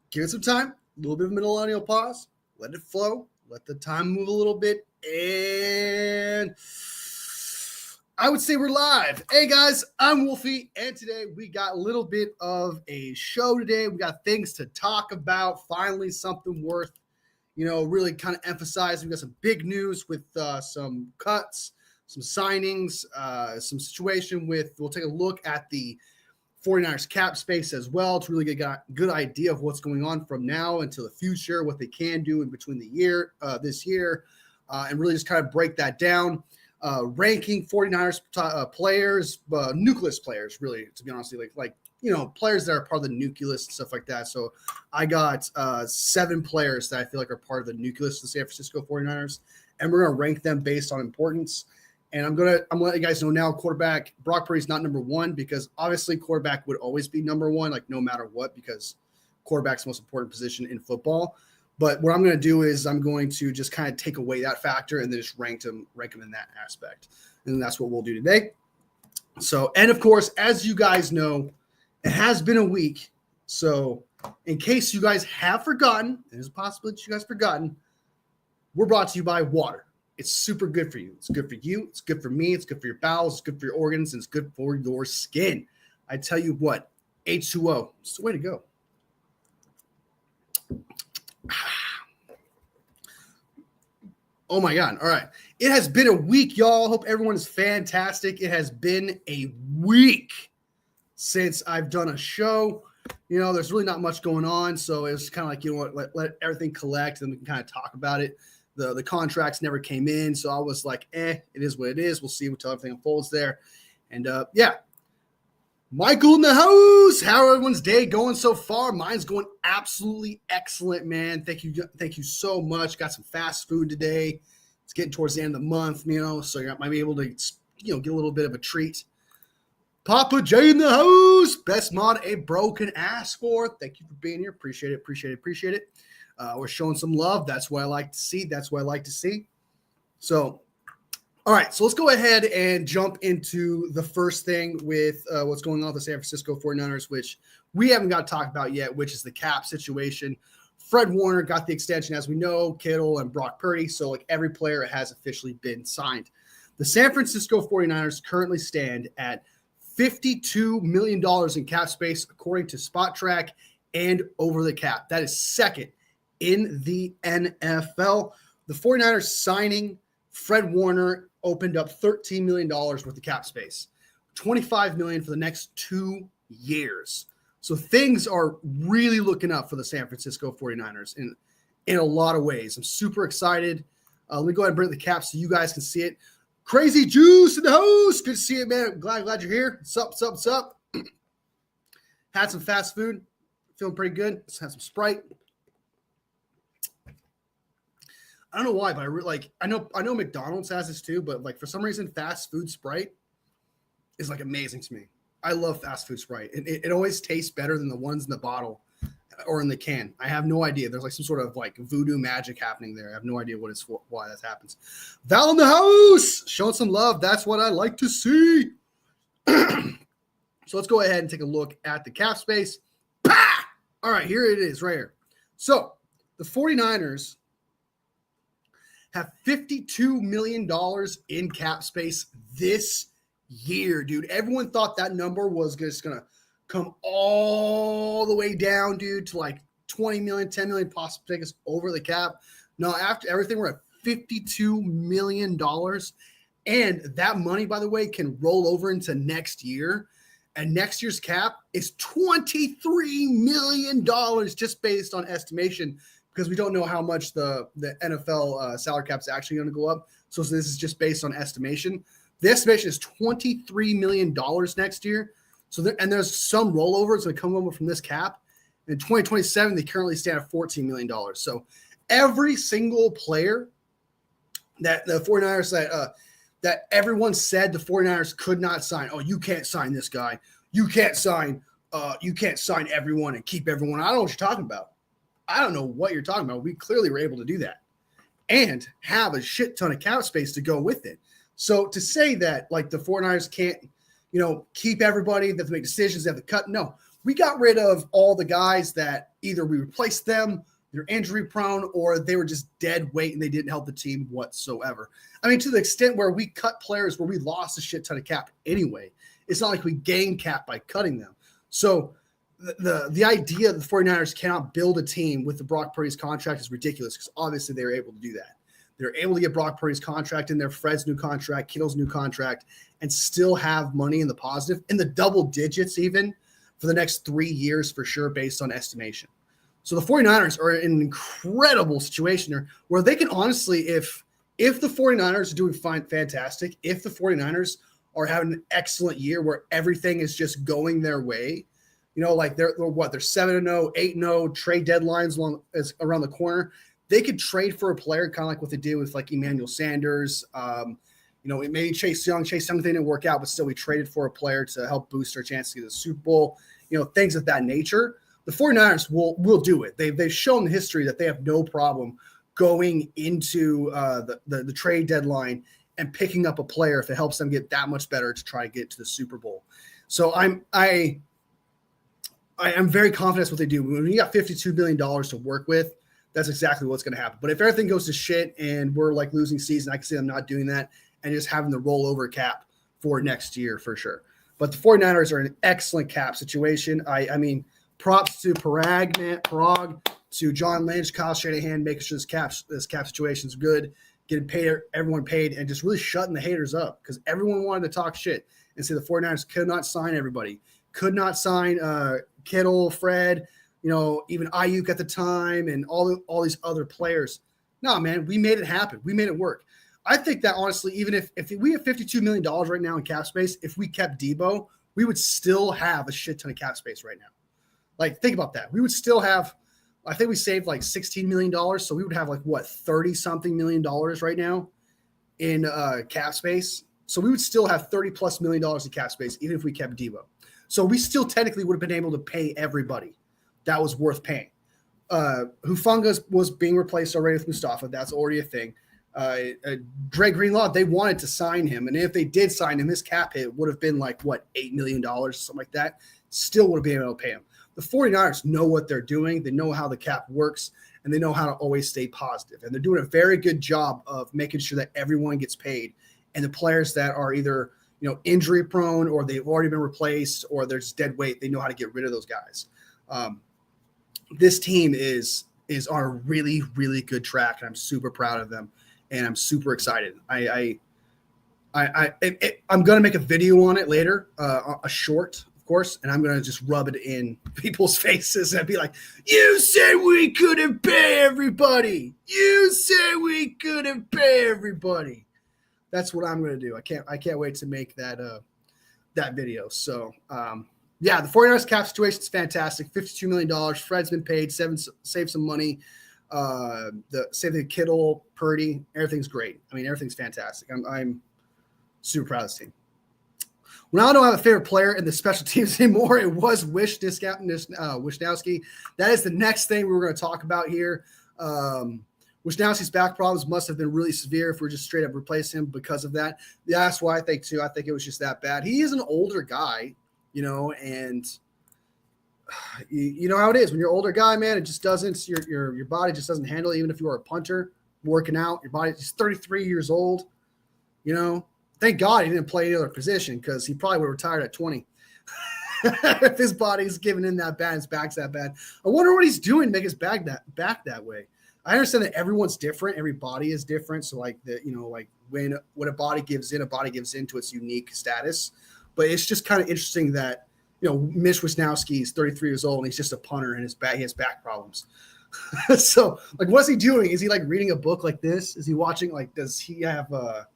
give it some time, a little bit of a millennial pause, let it flow, let the time move a little bit, and I would say we're live. Hey guys, I'm Wolfie, and today we got a little bit of a show today. We got things to talk about, finally something worth, really kind of emphasizing. We got some big news with some cuts, some signings, some situation with, we'll take a look at the 49ers cap space as well to really get a good idea of what's going on from now until the future, what they can do in between the year, this year, and really just kind of break that down. Ranking 49ers players, nucleus players, really, to be honest, like players that are part of the nucleus and stuff like that. So I got 7 players that I feel like are part of the nucleus of the San Francisco 49ers, and we're going to rank them based on importance. And I'm letting you guys know now, quarterback, Brock Purdy's not number 1 because obviously quarterback would always be number 1, like no matter what, because quarterback's the most important position in football. But what I'm going to do is I'm going to just kind of take away that factor and then just rank them in that aspect. And that's what we'll do today. So, and of course, as you guys know, it has been a week. So in case you guys have forgotten, there's a possibility you guys have forgotten, we're brought to you by water. It's super good for you. It's good for you. It's good for me. It's good for your bowels. It's good for your organs. And it's good for your skin. I tell you what, H2O, it's the way to go. Oh my God. All right. It has been a week, y'all. Hope everyone is fantastic. It has been a week since I've done a show. There's really not much going on. So it was kind of like, let everything collect and we can kind of talk about it. The contracts never came in. So I was like, it is what it is. We'll see until everything unfolds there. And Michael in the house. How everyone's day going so far? Mine's going absolutely excellent, man. Thank you so much. Got some fast food today. It's getting towards the end of the month, so you might be able to, get a little bit of a treat. Papa J in the house. Best mod a bro can ask for. Thank you for being here. Appreciate it. We're showing some love. That's what I like to see. So, all right. So let's go ahead and jump into the first thing with what's going on with the San Francisco 49ers, which we haven't got to talk about yet, which is the cap situation. Fred Warner got the extension, as we know, Kittle and Brock Purdy. So like every player has officially been signed. The San Francisco 49ers currently stand at $52 million in cap space, according to Spot Track and Over the Cap. That is second in the NFL. The 49ers signing Fred Warner opened up $13 million worth of cap space, $25 million for the next 2 years. So things are really looking up for the San Francisco 49ers in a lot of ways. I'm super excited. Let me go ahead and bring the cap so you guys can see it. Crazy Juice in the house. Good to see you, man. I'm glad you're here. What's up? Had some fast food. Feeling pretty good. Let's have some Sprite. I don't know why, but I know McDonald's has this too, but like for some reason, fast food Sprite is like amazing to me. I love fast food Sprite. It always tastes better than the ones in the bottle or in the can. I have no idea. There's like some sort of like voodoo magic happening there. I have no idea why that happens. Val in the house, showing some love. That's what I like to see. So let's go ahead and take a look at the cap space. Pah! All right, here it is right here. So the 49ers have $52 million in cap space this year, dude. Everyone thought that number was just going to come all the way down, dude, to like 20 million, 10 million, possibly take us over the cap. No, after everything, we're at $52 million. And that money, by the way, can roll over into next year. And next year's cap is $23 million just based on estimation, because we don't know how much the NFL salary cap is actually going to go up. So this is just based on estimation. The estimation is $23 million next year. So there's some rollovers that come over from this cap. In 2027, they currently stand at $14 million. So every single player that the 49ers that everyone said the 49ers could not sign. Oh, you can't sign this guy. You can't sign everyone and keep everyone. I don't know what you're talking about. I don't know what you're talking about. We clearly were able to do that and have a shit ton of cap space to go with it. So to say that like the 49ers can't, keep everybody, that they make decisions, they have to cut. No, we got rid of all the guys that either we replaced them, they're injury prone, or they were just dead weight and they didn't help the team whatsoever. I mean, to the extent where we cut players where we lost a shit ton of cap anyway. It's not like we gained cap by cutting them. So the idea that the 49ers cannot build a team with the Brock Purdy's contract is ridiculous because obviously they were able to do that. They're able to get Brock Purdy's contract in there, Fred's new contract, Kittle's new contract, and still have money in the positive, in the double digits even, for the next 3 years for sure, based on estimation. So the 49ers are in an incredible situation here where they can honestly, if the 49ers are doing fantastic, if the 49ers are having an excellent year where everything is just going their way, like they're 7-0, 8-0, trade deadlines around the corner. They could trade for a player, kind of like what they did with like Emmanuel Sanders. Maybe Chase Young. Chase Young didn't work out, but still we traded for a player to help boost our chance to get the Super Bowl. Things of that nature. The 49ers will do it. They've shown in history that they have no problem going into the trade deadline and picking up a player if it helps them get that much better to try to get to the Super Bowl. So I'm very confident what they do. When you got $52 billion to work with, that's exactly what's going to happen. But if everything goes to shit and we're like losing season, I can see them not doing that and just having the rollover cap for next year for sure. But the 49ers are in an excellent cap situation. I mean, props to Parag, to John Lynch, Kyle Shanahan, making sure this cap situation is good, getting paid, everyone paid, and just really shutting the haters up because everyone wanted to talk shit and say the 49ers could not sign everybody, could not sign Kittle, Fred, even Ayuk at the time and all these other players. No, man, we made it happen. We made it work. I think that honestly, even if we have $52 million right now in cap space, if we kept Debo, we would still have a shit ton of cap space right now. Like, think about that. We would still have, I think we saved like $16 million. So we would have like, 30-something million dollars right now in cap space. So we would still have $30+ million in cap space, even if we kept Debo. So we still technically would have been able to pay everybody that was worth paying. Hufanga was being replaced already with Mustafa. That's already a thing. Dre Greenlaw, they wanted to sign him. And if they did sign him, his cap hit would have been like, $8 million, something like that. Still would have been able to pay him. The 49ers know what they're doing. They know how the cap works, and they know how to always stay positive. And they're doing a very good job of making sure that everyone gets paid. And the players that are either, injury prone or they've already been replaced or they're just dead weight, they know how to get rid of those guys. This team is on a really, really good track, and I'm super proud of them, and I'm super excited. I'm going to make a video on it later, a short, of course, and I'm going to just rub it in people's faces and be like, you said we couldn't pay everybody. You said we couldn't pay everybody. That's what I'm going to do. I can't wait to make that video. So, yeah, the 49ers cap situation is fantastic. $52 million. Fred's been paid, saved some money. Save the Kittle, Purdy, everything's great. I mean, everything's fantastic. I'm super proud of this team. Well, now I don't have a favorite player in the special teams anymore. It was Wishnowsky. That is the next thing we were going to talk about here. Wishnowsky's back problems must have been really severe if we're just straight up replace him because of that. Yeah, that's why I think too. I think it was just that bad. He is an older guy, and you know how it is when you're an older guy, man. It just doesn't. Your body just doesn't handle it. Even if you are a punter working out, your body is 33 years old. Thank God he didn't play any other position because he probably would have retired at 20. If his body's giving in that bad, his back's that bad. I wonder what he's doing to make his back that way. I understand that everyone's different. Every body is different. So when a body gives in to its unique status. But it's just kind of interesting that, Mitch Wishnowsky is 33 years old and he's just a punter and he has back problems. So what's he doing? Is he reading a book like this? Is he watching, does he have a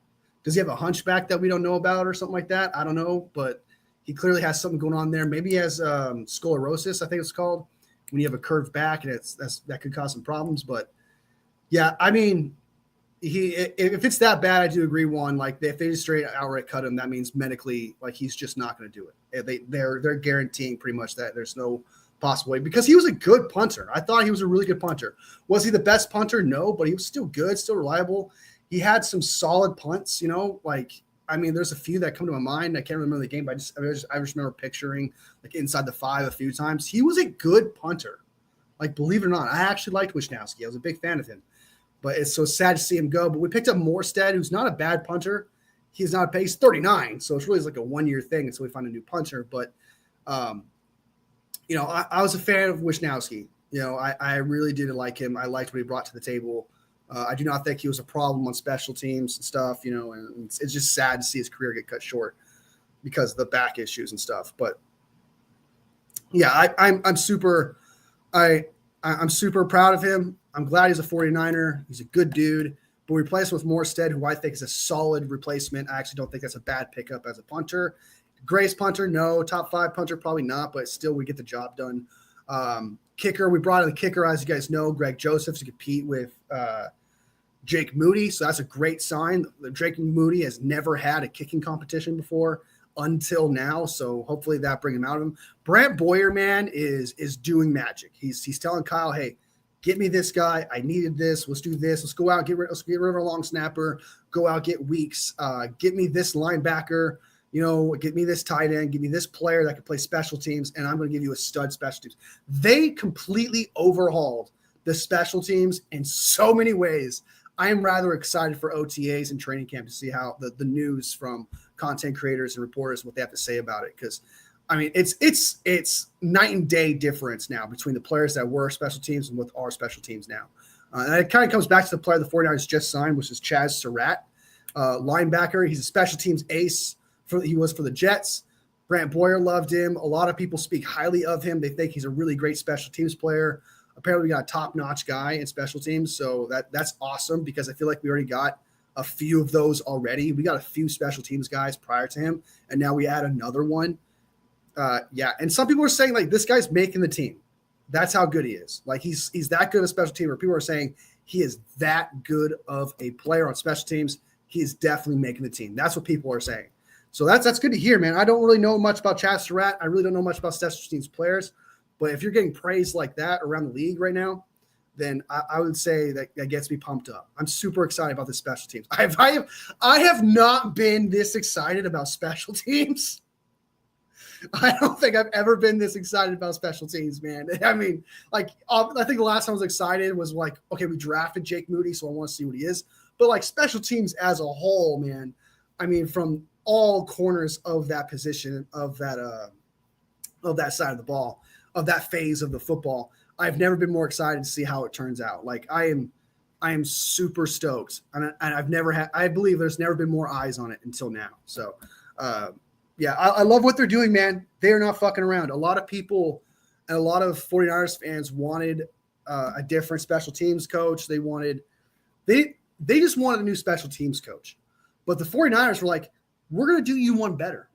hunchback that we don't know about or something like that? I don't know, but he clearly has something going on there. Maybe he has sclerosis, I think it's called, when you have a curved back, and that could cause some problems. But yeah, I mean, if it's that bad, I do agree. One, if they just straight outright cut him, that means medically, he's just not going to do it. They're guaranteeing pretty much that there's no possible way, because he was a good punter. I thought he was a really good punter. Was he the best punter? No, but he was still good, still reliable. He had some solid punts, I mean, there's a few that come to my mind. I can't remember the game, but I just remember picturing like inside the 5 a few times. He was a good punter. Like, believe it or not, I actually liked Wisnowski. I was a big fan of him. But it's so sad to see him go. But we picked up Morstead, who's not a bad punter. He's 39, so it's really like a 1-year thing until we find a new punter. But, I was a fan of Wisnowski. I really did like him. I liked what he brought to the table. I do not think he was a problem on special teams and stuff, and it's just sad to see his career get cut short because of the back issues and stuff. But, yeah, I'm super proud of him. I'm glad he's a 49er. He's a good dude. But we replace him with Morstead, who I think is a solid replacement. I actually don't think that's a bad pickup as a punter. Grace punter, no. Top 5 punter, probably not. But still, we get the job done. Kicker, we brought in the kicker, as you guys know, Greg Joseph, to compete with Jake Moody. So that's a great sign. Jake Moody has never had a kicking competition before until now. So hopefully that brings him out of him. Brant Boyer, man, is doing magic. He's telling Kyle, hey, get me this guy. I needed this. Let's do this. Let's go out. Let's get rid of our long snapper. Go out, get Weeks. Get me this linebacker. Get me this tight end. Give me this player that can play special teams, and I'm going to give you a stud special teams. They completely overhauled the special teams in so many ways. I am rather excited for OTAs and training camp to see how the news from content creators and reporters, what they have to say about it. Because, I mean, it's night and day difference now between the players that were special teams and with our special teams now. And it kind of comes back to the player the 49ers just signed, which is Chaz Surratt, linebacker. He's a special teams ace. He was for the Jets. Brant Boyer loved him. A lot of people speak highly of him. They think he's a really great special teams player. Apparently, we got a top-notch guy in special teams, so that's awesome because I feel like we already got a few of those already. We got a few special teams guys prior to him, and now we add another one. And some people are saying, like, this guy's making the team. That's how good he is. Like, he's that good of a special team, where people are saying he is that good of a player on special teams. He is definitely making the team. That's what people are saying. So that's good to hear, man. I don't really know much about Chaz Surratt. I really don't know much about special teams players. But if you're getting praise like that around the league right now, then I would say that gets me pumped up. I'm super excited about the special teams. I have not been this excited about special teams. I don't think I've ever been this excited about special teams, man. I mean, like, I think the last time I was excited was like, okay, we drafted Jake Moody, so I want to see what he is. But like special teams as a whole, man, I mean, from all corners of that position, of that side of the ball, of that phase of the football, I've never been more excited to see how it turns out. Like, I am super stoked, and I believe there's never been more eyes on it until now. So, I love what they're doing, man. They are not fucking around. A lot of people and a lot of 49ers fans wanted a different special teams coach. They just wanted a new special teams coach. But the 49ers were like, we're going to do you one better.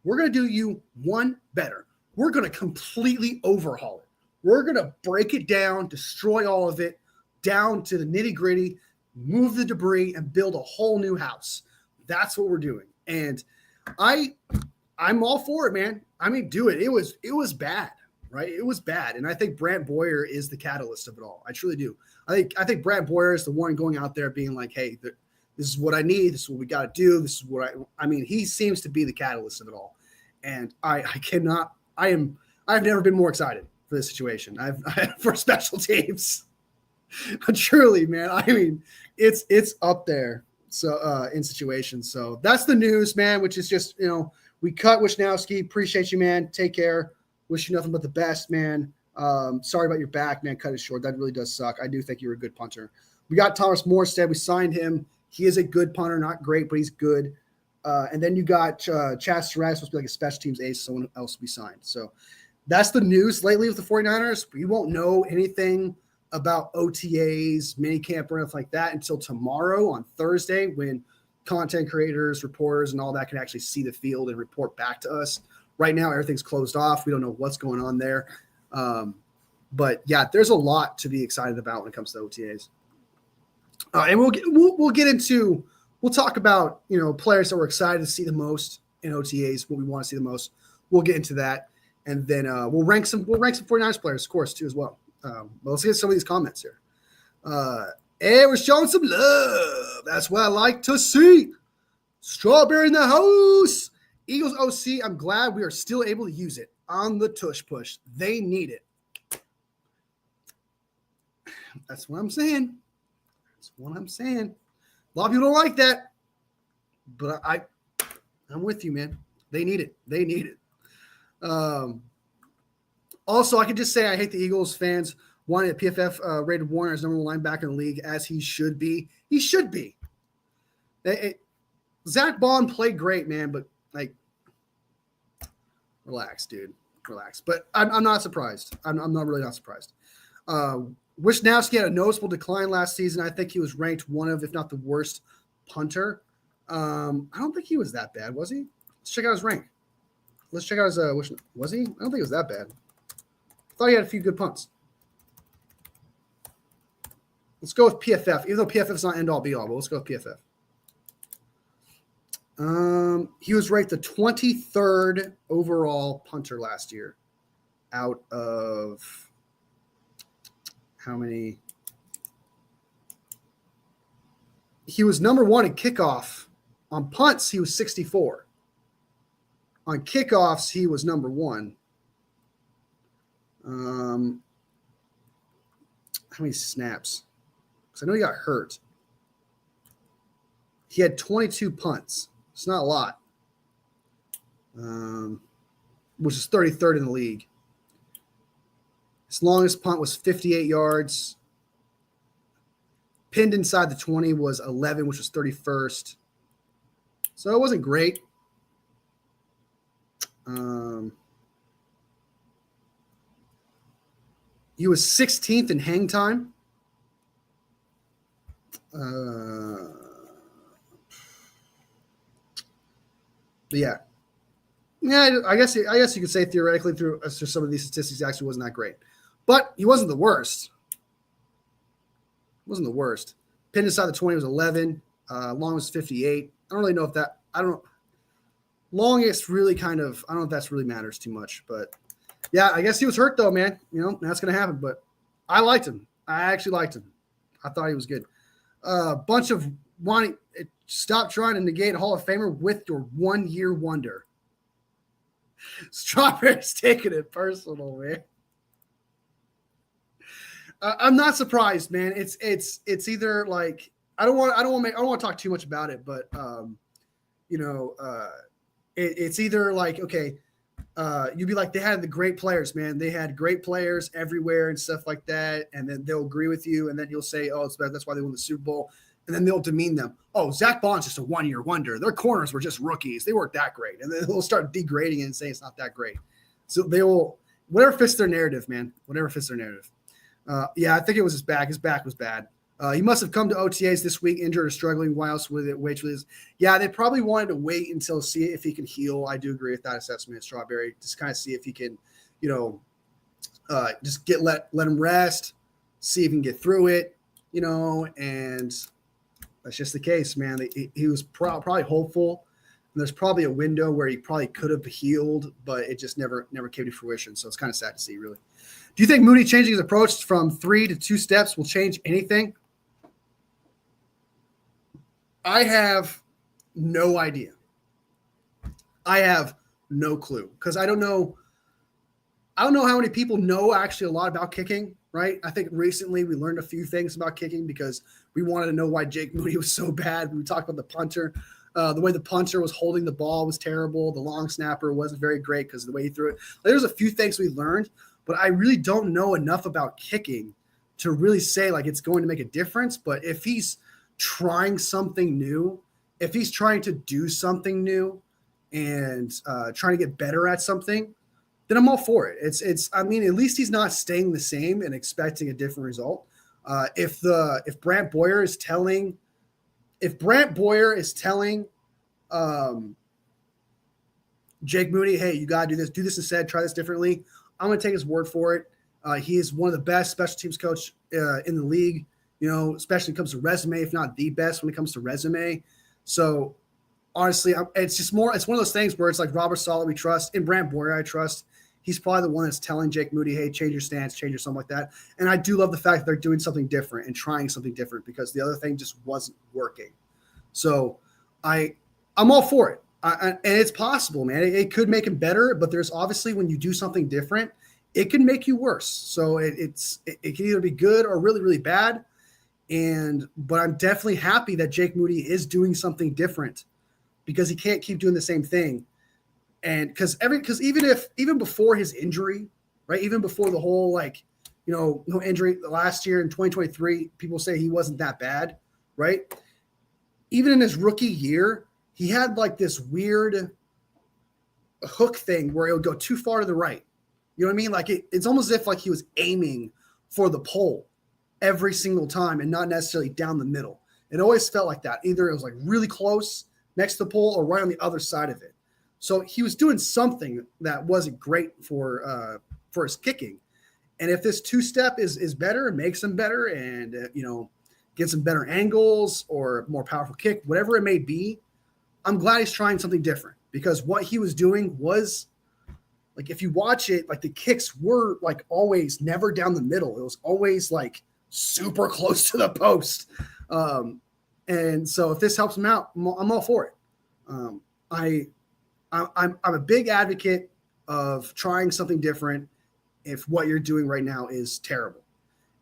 We're going to do you one better. We're going to completely overhaul it. We're going to break it down, destroy all of it, down to the nitty-gritty, move the debris, and build a whole new house. That's what we're doing. And I'm all for it, man. I mean, do it. It was bad, right? It was bad. And I think Brant Boyer is the catalyst of it all. I truly do. I think Brant Boyer is the one going out there being like, hey, this is what I need. This is what we got to do. This is what I mean, he seems to be the catalyst of it all. And I've never been more excited for this situation. For special teams. Truly, man. I mean, it's up there. So in situations. So that's the news, man, which is just, we cut Wisnowski. Appreciate you, man. Take care. Wish you nothing but the best, man. Sorry about your back, man. Cut it short. That really does suck. I do think you're a good punter. We got Thomas Morstead. We signed him. He is a good punter, not great, but he's good. And then you got Chaz Surratt, supposed to be like a special teams ace. Someone else will be signed. So that's the news lately with the 49ers. We won't know anything about OTAs, minicamp, or anything like that until tomorrow on Thursday, when content creators, reporters, and all that can actually see the field and report back to us. Right now, everything's closed off. We don't know what's going on there. But yeah, there's a lot to be excited about when it comes to OTAs. And we'll talk about, players that we're excited to see the most in OTAs, what we want to see the most. We'll get into that. And then we'll rank some 49ers players, of course, too, as well. But let's get some of these comments here. Hey, we're showing some love. That's what I like to see. Strawberry in the house. Eagles OC, I'm glad we are still able to use it on the tush push. They need it. That's what I'm saying. That's what I'm saying. A lot of people don't like that, but I'm with you, man. They need it. They need it. Also, I can just say I hate the Eagles fans wanting a PFF rated Warner as number one linebacker in the league, as he should be. He should be. Zach Bond played great, man, but like, relax, dude. Relax. But I'm not surprised. I'm not really not surprised. Wisnowski had a noticeable decline last season. I think he was ranked one of, if not the worst punter. I don't think he was that bad, was he? Let's check out his rank. Let's check out his was he? I don't think it was that bad. I thought he had a few good punts. Let's go with PFF, even though PFF is not end all be all, but let's go with PFF. He was ranked the 23rd overall punter last year out of how many? He was number one in kickoff. On punts, he was 64. On kickoffs, he was number one. How many snaps? Because I know he got hurt. He had 22 punts. It's not a lot, which is 33rd in the league. His longest punt was 58 yards. Pinned inside the 20 was 11, which was 31st. So it wasn't great. He was 16th in hang time. But yeah, I guess you could say theoretically through some of these statistics actually wasn't that great, but he wasn't the worst. Wasn't the worst. Pinned inside the 20 was 11. Long was 58. I don't really know if that. I don't know. Longest really kind of. I don't know if that's really matters too much, but yeah, I guess he was hurt though, man. You know that's gonna happen. But I liked him. I actually liked him. I thought he was good. Bunch of wanting. Stop trying to negate a Hall of Famer with your 1 year wonder. Strawberry's taking it personal, man. I'm not surprised, man. It's either like I don't want to talk too much about it, but it's either like okay, you'd be like they had the great players, man. They had great players everywhere and stuff like that, and then they'll agree with you, and then you'll say, oh, that's why they won the Super Bowl. And then they'll demean them. Oh, Zach Bond's just a 1 year wonder. Their corners were just rookies. They weren't that great. And then they'll start degrading it and say it's not that great. So they will, whatever fits their narrative, man. Whatever fits their narrative. Yeah, I think it was his back. His back was bad. He must have come to OTAs this week, injured or struggling. Why else would it wait? Yeah, they probably wanted to wait until see if he can heal. I do agree with that assessment, Strawberry. Just kind of see if he can, just let him rest, see if he can get through it, and that's just the case, man. He was probably hopeful. And there's probably a window where he probably could have healed, but it just never came to fruition. So it's kind of sad to see, really. Do you think Mooney changing his approach from 3 to 2 steps will change anything? I have no idea. I have no clue because I don't know how many people know actually a lot about kicking, right? I think recently we learned a few things about kicking because we wanted to know why Jake Moody was so bad. We talked about the punter. The way the punter was holding the ball was terrible. The long snapper wasn't very great because of the way he threw it. There's a few things we learned, but I really don't know enough about kicking to really say like it's going to make a difference. But if he's trying something new, if he's trying to do something new and trying to get better at something, then I'm all for it. I mean, at least he's not staying the same and expecting a different result. If Brant Boyer is telling Jake Moody, hey, you got to do this instead, try this differently, I'm going to take his word for it. He is one of the best special teams coach in the league, especially when it comes to resume, if not the best when it comes to resume. So honestly, it's one of those things where it's like Robert Saleh we trust, and Brant Boyer I trust. He's probably the one that's telling Jake Moody, hey, change your stance, change your something like that. And I do love the fact that they're doing something different and trying something different because the other thing just wasn't working. So I I'm all for it. And it's possible, man. It could make him better, but there's obviously when you do something different, it can make you worse. So it can either be good or really, really bad. But I'm definitely happy that Jake Moody is doing something different because he can't keep doing the same thing. And because even before his injury, right? Even before the whole no injury last year in 2023, people say he wasn't that bad, right? Even in his rookie year, he had like this weird hook thing where it would go too far to the right. You know what I mean? Like it's almost as if like he was aiming for the pole every single time and not necessarily down the middle. It always felt like that. Either it was like really close next to the pole or right on the other side of it. So he was doing something that wasn't great for his kicking. And if this two-step is better and makes him better and, gets him better angles or more powerful kick, whatever it may be, I'm glad he's trying something different because what he was doing was like, if you watch it, like the kicks were like always never down the middle. It was always like super close to the post. And so if this helps him out, I'm all for it. I'm a big advocate of trying something different if what you're doing right now is terrible.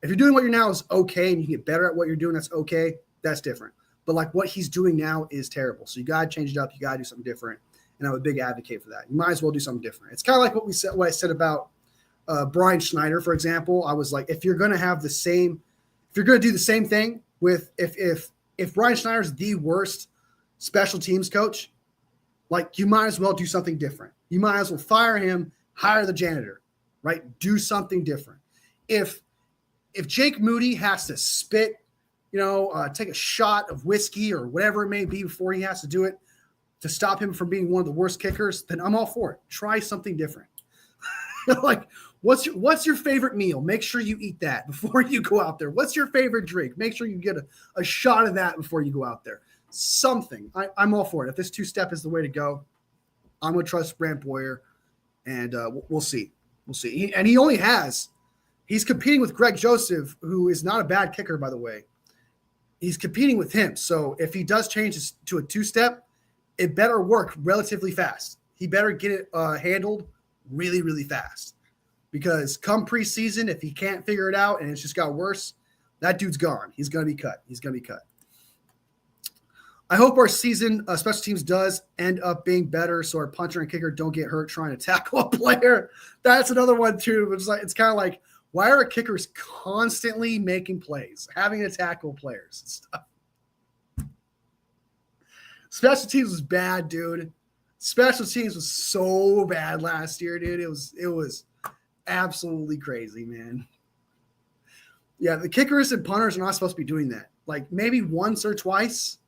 If you're doing what you're now is okay and you get better at what you're doing, that's okay. That's different. But like what he's doing now is terrible. So you got to change it up. You got to do something different. And I'm a big advocate for that. You might as well do something different. It's kind of like what I said about Brian Schneider, for example. I was like, if you're going to do the same thing with, if Brian Schneider's the worst special teams coach, like you might as well do something different. You might as well fire him, hire the janitor, right? Do something different. If Jake Moody has to spit, take a shot of whiskey or whatever it may be before he has to do it to stop him from being one of the worst kickers, then I'm all for it. Try something different. Like, what's your favorite meal? Make sure you eat that before you go out there. What's your favorite drink? Make sure you get a shot of that before you go out there. Something. I'm all for it. If this two-step is the way to go, I'm going to trust Brant Boyer, and we'll see. We'll see. He's competing with Greg Joseph, who is not a bad kicker, by the way. He's competing with him. So if he does change to a two-step, it better work relatively fast. He better get it handled really, really fast. Because come preseason, if he can't figure it out and it's just got worse, that dude's gone. He's going to be cut. I hope our season special teams does end up being better so our punter and kicker don't get hurt trying to tackle a player. That's another one, too. It's kind of like, why are our kickers constantly making plays, having to tackle players and stuff? Special teams was bad, dude. Special teams was so bad last year, dude. It was absolutely crazy, man. Yeah, the kickers and punters are not supposed to be doing that. Like maybe once or twice,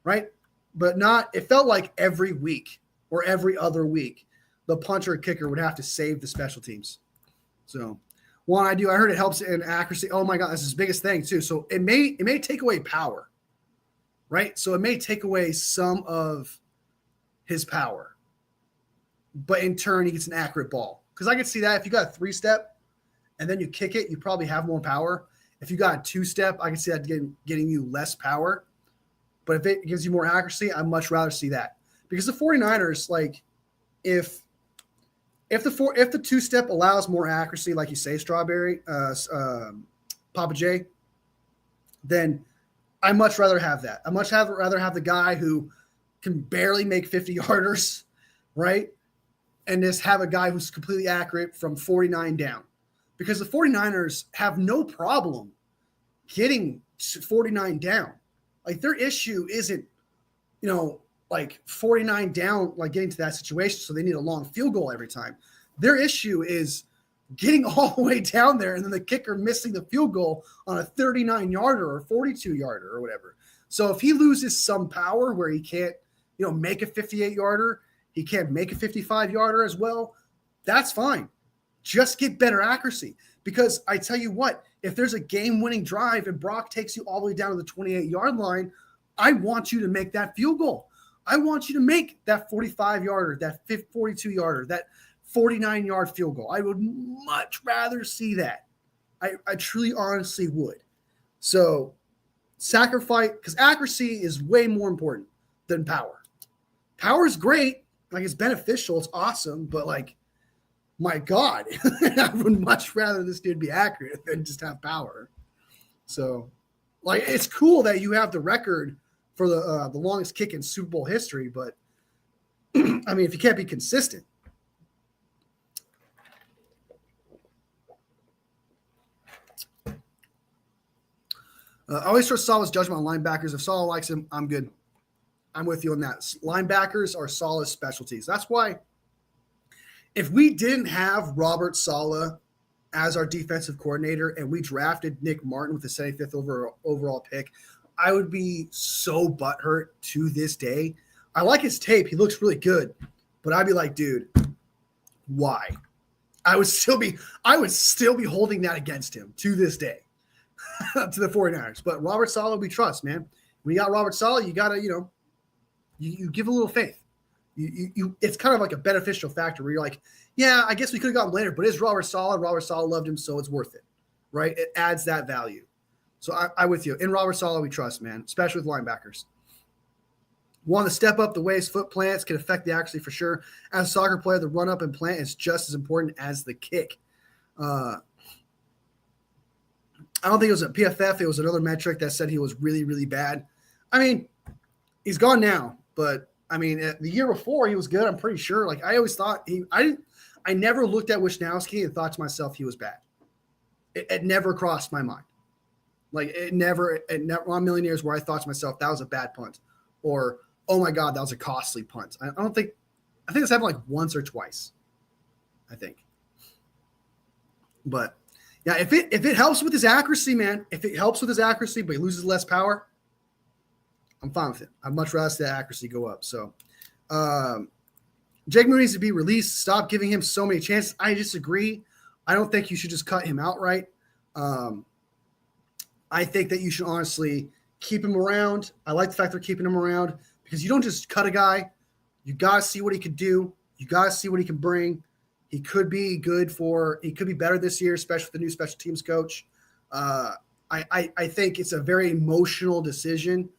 right? But it felt like every week or every other week, the punter or kicker would have to save the special teams. So I heard it helps in accuracy. Oh my God, that's his biggest thing too. So it may take away power, right? So it may take away some of his power, but in turn he gets an accurate ball. Because I can see that if you got a three-step and then you kick it, you probably have more power. If you got a two-step, I can see that getting you less power. But if it gives you more accuracy, I'd much rather see that. Because the 49ers, like, if the two-step allows more accuracy, like you say, Papa J, then I much rather have that. I much rather have the guy who can barely make 50-yarders, right? And just have a guy who's completely accurate from 49 down. Because the 49ers have no problem getting 49 down. Like, their issue isn't, like 49 down, like getting to that situation. So they need a long field goal every time. Their issue is getting all the way down there and then the kicker missing the field goal on a 39-yarder or 42-yarder or whatever. So if he loses some power where he can't, make a 58-yarder, he can't make a 55-yarder as well, that's fine. Just get better accuracy. Because I tell you what, if there's a game-winning drive and Brock takes you all the way down to the 28-yard line, I want you to make that field goal. I want you to make that 45-yarder, that 42-yarder, that 49-yard field goal. I would much rather see that. I truly, honestly would. So sacrifice, because accuracy is way more important than power. Power is great. Like, it's beneficial. It's awesome. But, like, my God, I would much rather this dude be accurate than just have power. So, like, it's cool that you have the record for the longest kick in Super Bowl history. But, I mean, if you can't be consistent. I always trust Saleh's judgment on linebackers. If Saleh likes him, I'm good. I'm with you on that. Linebackers are Saleh's specialties. That's why if we didn't have Robert Saleh as our defensive coordinator and we drafted Nick Martin with the 75th overall pick, I would be so butthurt to this day. I like his tape. He looks really good. But I'd be like, dude, why? I would still be holding that against him to this day. To the 49ers. But Robert Saleh, we trust, man. When you got Robert Saleh, you got to, you give a little faith. You it's kind of like a beneficial factor where you're like, yeah, I guess we could have gotten him later, but it's Robert Saleh. Robert Saleh loved him, so it's worth it, right? It adds that value. So I'm with you. In Robert Saleh, we trust, man, especially with linebackers. Want to step up the way his foot plants can affect the accuracy for sure. As a soccer player, the run up and plant is just as important as the kick. I don't think it was a PFF. It was another metric that said he was really, really bad. I mean, he's gone now, but I mean, the year before he was good. I'm pretty sure. Like, I always thought I never looked at Wisnowski and thought to myself he was bad. It never crossed my mind. Like, it never on million years where I thought to myself that was a bad punt, or oh my God, that was a costly punt. I think it's happened like once or twice. I think, but. Yeah, if it helps with his accuracy, man, but he loses less power, I'm fine with it. I'd much rather see the accuracy go up. So, Jake Moody needs to be released. Stop giving him so many chances. I disagree. I don't think you should just cut him outright. I think that you should honestly keep him around. I like the fact they're keeping him around because you don't just cut a guy. You got to see what he could do. You got to see what he can bring. He could be better this year, especially with the new special teams coach. I think it's a very emotional decision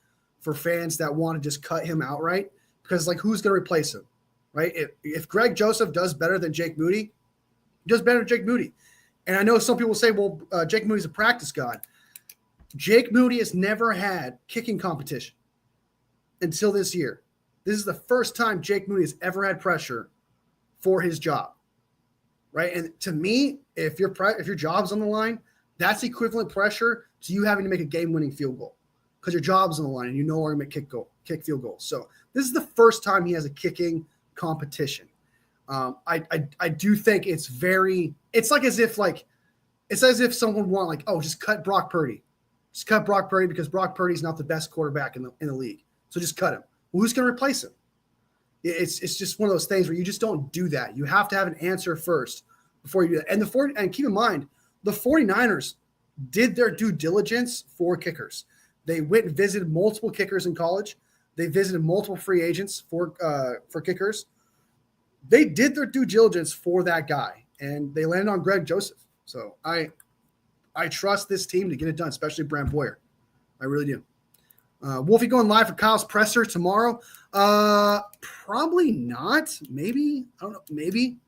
for fans that want to just cut him outright because, like, who's going to replace him, right? If Greg Joseph does better than Jake Moody, he does better than Jake Moody. And I know some people say, well, Jake Moody's a practice god. Jake Moody has never had kicking competition until this year. This is the first time Jake Moody has ever had pressure for his job. Right. And to me, if your job's on the line, that's equivalent pressure to you having to make a game-winning field goal because your job's on the line and you no longer make kick field goals. So this is the first time he has a kicking competition. I do think it's as if someone want like, oh, just cut Brock Purdy. Just cut Brock Purdy because Brock Purdy's not the best quarterback in the league. So just cut him. Well, who's going to replace him? It's just one of those things where you just don't do that. You have to have an answer first before you do that. And keep in mind, the 49ers did their due diligence for kickers. They went and visited multiple kickers in college. They visited multiple free agents for kickers. They did their due diligence for that guy, and they landed on Greg Joseph. So I trust this team to get it done, especially Brant Boyer. I really do. Wolfie going live for Kyle's presser tomorrow? Probably not. Maybe. I don't know. Maybe.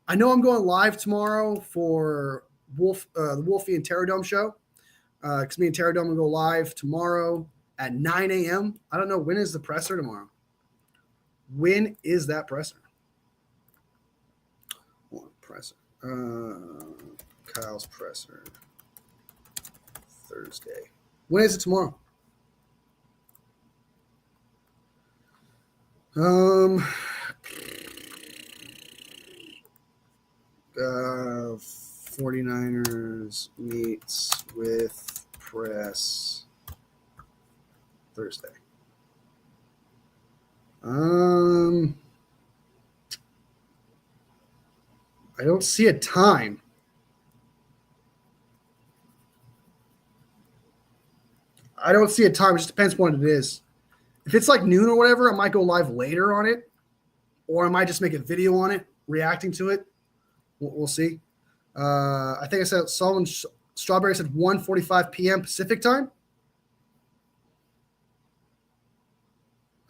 I know I'm going live tomorrow for the Wolfie and Terradome show. Because me and Terradome will go live tomorrow at 9 a.m. I don't know. When is the presser tomorrow? When is that presser? Presser. Kyle's presser. Thursday. When is it tomorrow? 49ers meets with press Thursday. I don't see a time. I don't see a time. It just depends on what it is. If it's like noon or whatever, I might go live later on it, or I might just make a video on it, reacting to it. We'll see. I think I said Solomon Strawberry said 1:45 p.m. Pacific time.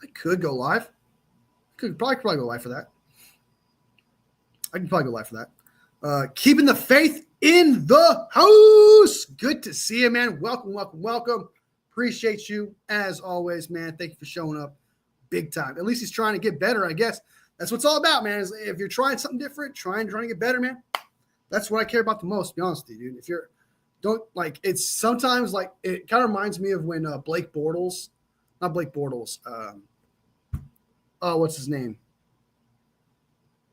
I could go live. Could probably go live for that. I can probably go live for that. Keeping the faith in the house. Good to see you, man. Welcome. Appreciate you as always, man. Thank you for showing up big time. At least he's trying to get better, I guess. That's what it's all about, man. Is if you're trying something different, trying to get better, man. That's what I care about the most, to be honest with you, dude. If you're it's sometimes like it kind of reminds me of when not Blake Bortles. What's his name?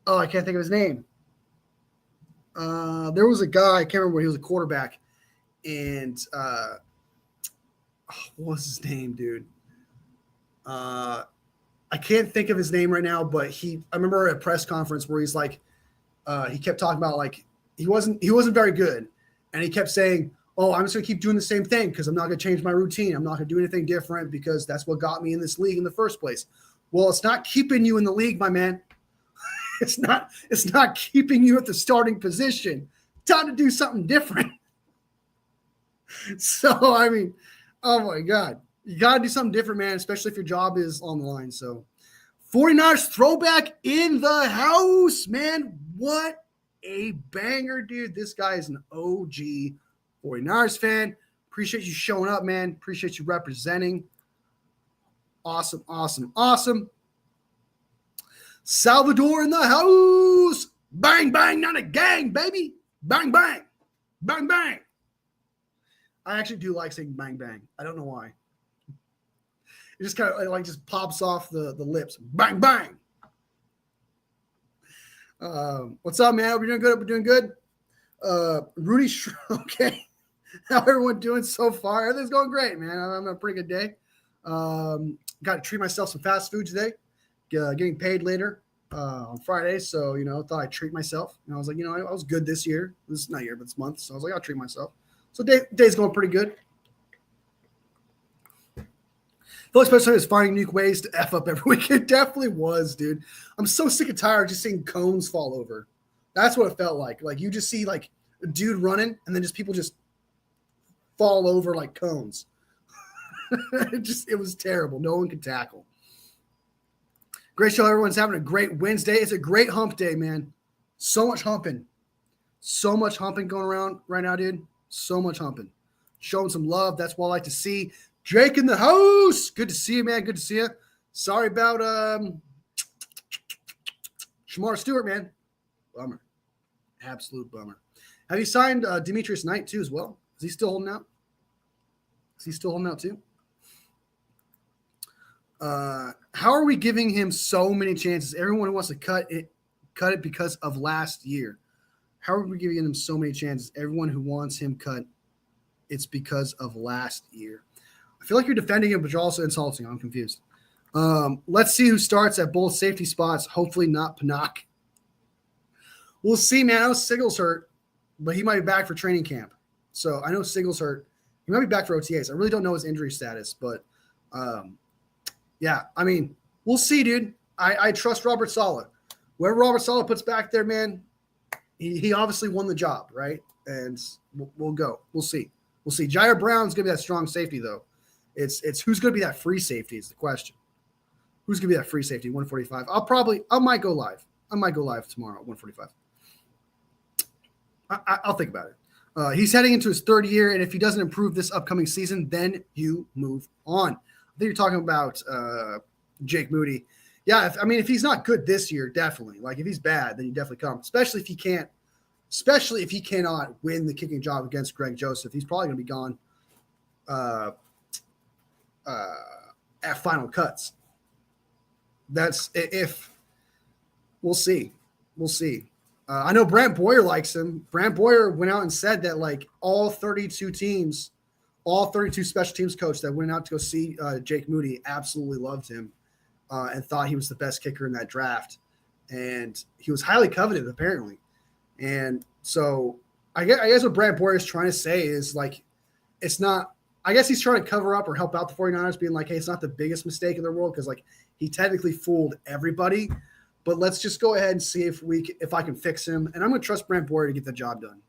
Oh, I can't think of his name. There was a guy, I can't remember, he was a quarterback, and what was his name, dude? I can't think of his name right now, but I remember at a press conference where he's like, he kept talking about like he wasn't very good, and he kept saying, "Oh, I'm just gonna keep doing the same thing because I'm not gonna change my routine. I'm not gonna do anything different because that's what got me in this league in the first place." Well, it's not keeping you in the league, my man. It's not keeping you at the starting position. Time to do something different. So, I mean, oh my God. You got to do something different, man, especially if your job is on the line. So, 49ers throwback in the house, man. What a banger, dude. This guy is an OG 49ers fan. Appreciate you showing up, man. Appreciate you representing. Awesome. Salvador in the house. Bang, bang, not a gang, baby. Bang, bang. Bang, bang. I actually do like saying bang, bang. I don't know why. It just kind of like just pops off the lips. Bang, bang. What's up, man? Hope you're doing good. Rudy, okay. How everyone doing so far? Everything's going great, man. I'm having a pretty good day. Got to treat myself some fast food today. Getting paid later on Friday, so thought I'd treat myself. And I was like, I was good this year. This is not year, but this month. So I was like, I'll treat myself. So day's going pretty good. I feel like especially is finding new ways to F up every week. It definitely was, dude. I'm so sick and tired of just seeing cones fall over. That's what it felt like. Like you just see like a dude running and then just people just fall over like cones. It was terrible. No one could tackle. Great show. Everyone's having a great Wednesday. It's a great hump day, man. So much humping. So much humping going around right now, dude. So much humping. Showing some love. That's what I like to see. Jake in the house. Good to see you, man. Good to see you. Sorry about Shamar Stewart, man. Bummer. Absolute bummer. Have you signed Demetrius Knight, too, as well? Is he still holding out? Too? How are we giving him so many chances? Everyone who wants to cut it because of last year. How are we giving him so many chances? Everyone who wants him cut, it's because of last year. I feel like you're defending him, but you're also insulting. I'm confused. Let's see who starts at both safety spots. Hopefully not Panak. We'll see, man. I know Sigel's hurt, but he might be back for training camp. So I know Sigel's hurt. He might be back for OTAs. I really don't know his injury status, but yeah, I mean, we'll see, dude. I trust Robert Saleh. Wherever Robert Saleh puts back there, man, he obviously won the job, right? And we'll go. We'll see. Jair Brown's going to be that strong safety, though. It's who's going to be that free safety is the question. Who's going to be that free safety, 145? I might go live. Tomorrow at 145. I'll think about it. He's heading into his third year, and if he doesn't improve this upcoming season, then you move on. I think you're talking about Jake Moody. Yeah, if he's not good this year, definitely. Like if he's bad, then you definitely come. Especially if he cannot win the kicking job against Greg Joseph, he's probably going to be gone at final cuts. That's if we'll see. I know Brant Boyer likes him. Brant Boyer went out and said that like all 32 special teams coach that went out to go see Jake Moody absolutely loved him and thought he was the best kicker in that draft. And he was highly coveted, apparently. And so I guess what Brant Boyer is trying to say is like, it's not – I guess he's trying to cover up or help out the 49ers, being like, hey, it's not the biggest mistake in the world because, like, he technically fooled everybody. But let's just go ahead and see if I can fix him. And I'm going to trust Brant Boyer to get the job done.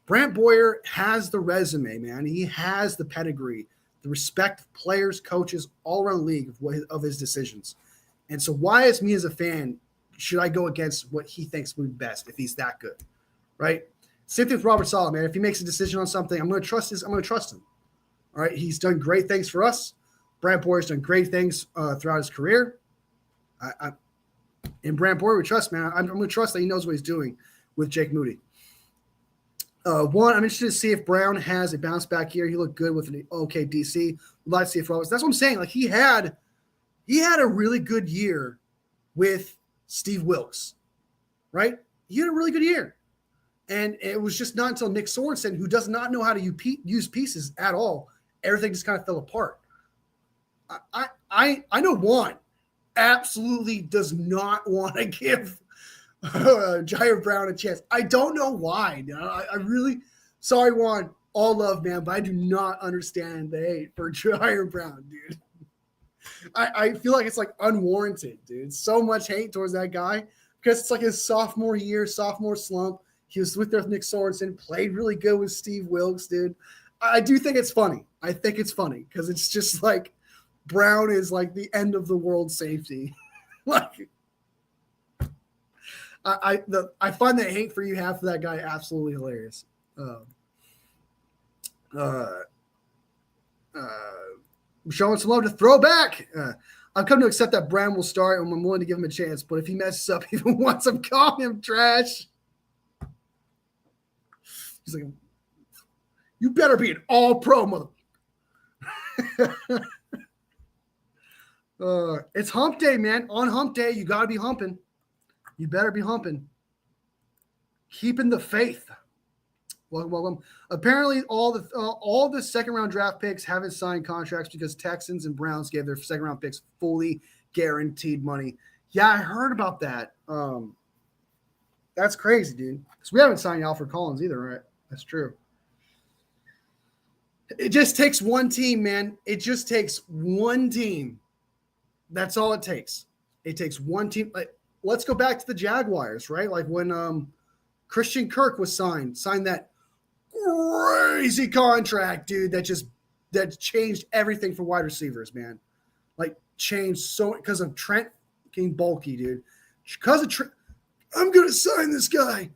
Brant Boyer has the resume, man. He has the pedigree the respect of players, coaches, all around the league of his decisions. And so why, as me as a fan, should I go against what he thinks would be best if he's that good, right? Same thing with Robert Saleh, man. If he makes a decision on something, I'm going to trust him. All right, he's done great things for us. Brant Boyer's done great things throughout his career. In Brant Boyer, we trust, man. I'm going to trust that he knows what he's doing with Jake Moody. I'm interested to see if Brown has a bounce back year. He looked good with an okay DC. We'd like to see if Roberts. That's what I'm saying. Like he had a really good year with Steve Wilkes, right? He had a really good year. And it was just not until Nick Sorensen, who does not know how to use pieces at all, everything just kind of fell apart. I know Juan absolutely does not want to give Jair Brown a chance. I don't know why. I really, sorry, Juan, all love, man, but I do not understand the hate for Jair Brown, dude. I feel like it's like unwarranted, dude. So much hate towards that guy because it's like his sophomore year, sophomore slump. He was with Nick Sorensen, played really good with Steve Wilkes, dude. I do think it's funny. I think it's funny because it's just like Brown is like the end of the world safety. Like I find that hate for you have for that guy absolutely hilarious. Showing some love to throwback. I've come to accept that Brown will start, and I'm willing to give him a chance. But if he messes up even once, I'm calling him trash. He's like, you better be an all-pro, mother. It's hump day, man. On hump day, you got to be humping. You better be humping. Keeping the faith. Welcome. Apparently, all the second-round draft picks haven't signed contracts because Texans and Browns gave their second-round picks fully guaranteed money. Yeah, I heard about that. That's crazy, dude. Because we haven't signed Alfred Collins either, right? That's true. It just takes one team, man. It just takes one team. That's all it takes. It takes one team. Like, let's go back to the Jaguars, right? Like when Christian Kirk was signed that crazy contract, dude, that changed everything for wide receivers, man. Like changed so because of Trent getting bulky, dude. Because of Trent, I'm gonna sign this guy.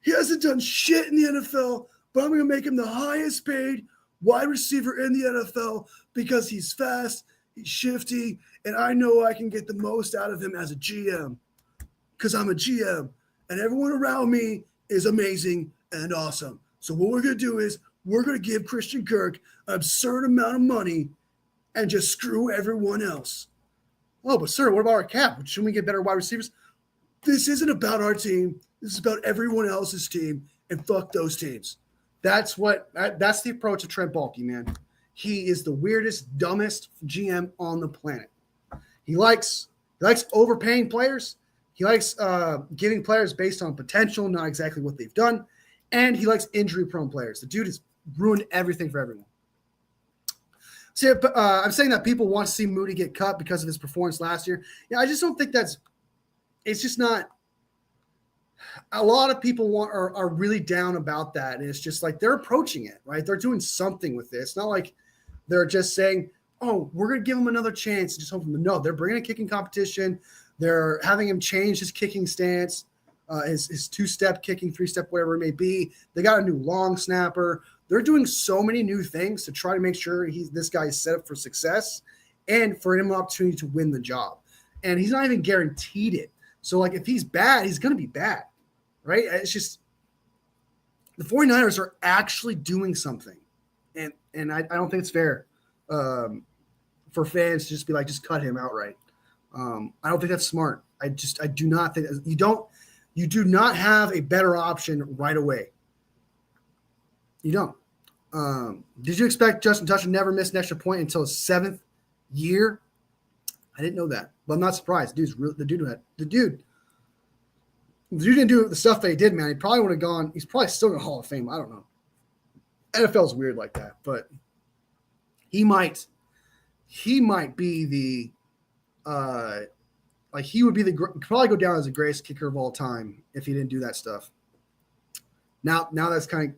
He hasn't done shit in the NFL, but I'm gonna make him the highest paid wide receiver in the NFL because he's fast, he's shifty, and I know I can get the most out of him as a GM because I'm a GM and everyone around me is amazing and awesome. So what we're going to do is we're going to give Christian Kirk an absurd amount of money and just screw everyone else. Oh, but sir, what about our cap? Shouldn't we get better wide receivers? This isn't about our team. This is about everyone else's team, and fuck those teams. That's the approach of Trent Baalke, man. He is the weirdest, dumbest GM on the planet. He likes overpaying players. He likes giving players based on potential, not exactly what they've done. And he likes injury-prone players. The dude has ruined everything for everyone. So I'm saying that people want to see Moody get cut because of his performance last year. Yeah, I just don't think it's just not. A lot of people are really down about that. And it's just like they're approaching it, right? They're doing something with this. It's not like they're just saying, oh, we're going to give him another chance and just hope him. No, they're bringing a kicking competition. They're having him change his kicking stance, his two-step kicking, three-step, whatever it may be. They got a new long snapper. They're doing so many new things to try to make sure this guy is set up for success and for him an opportunity to win the job. And he's not even guaranteed it. So, like, if he's bad, he's going to be bad, right? It's just the 49ers are actually doing something. And I don't think it's fair for fans to just be like, just cut him outright. I don't think that's smart. I do not think you do not have a better option right away. You don't. Did you expect Justin Tucker to never miss an extra point until his 7th year? I didn't know that, but I'm not surprised. The dude didn't do the stuff that he did, man. He probably would have gone. He's probably still in the Hall of Fame. I don't know. NFL's weird like that, but he might be the he would be probably go down as the greatest kicker of all time if he didn't do that stuff. Now that kind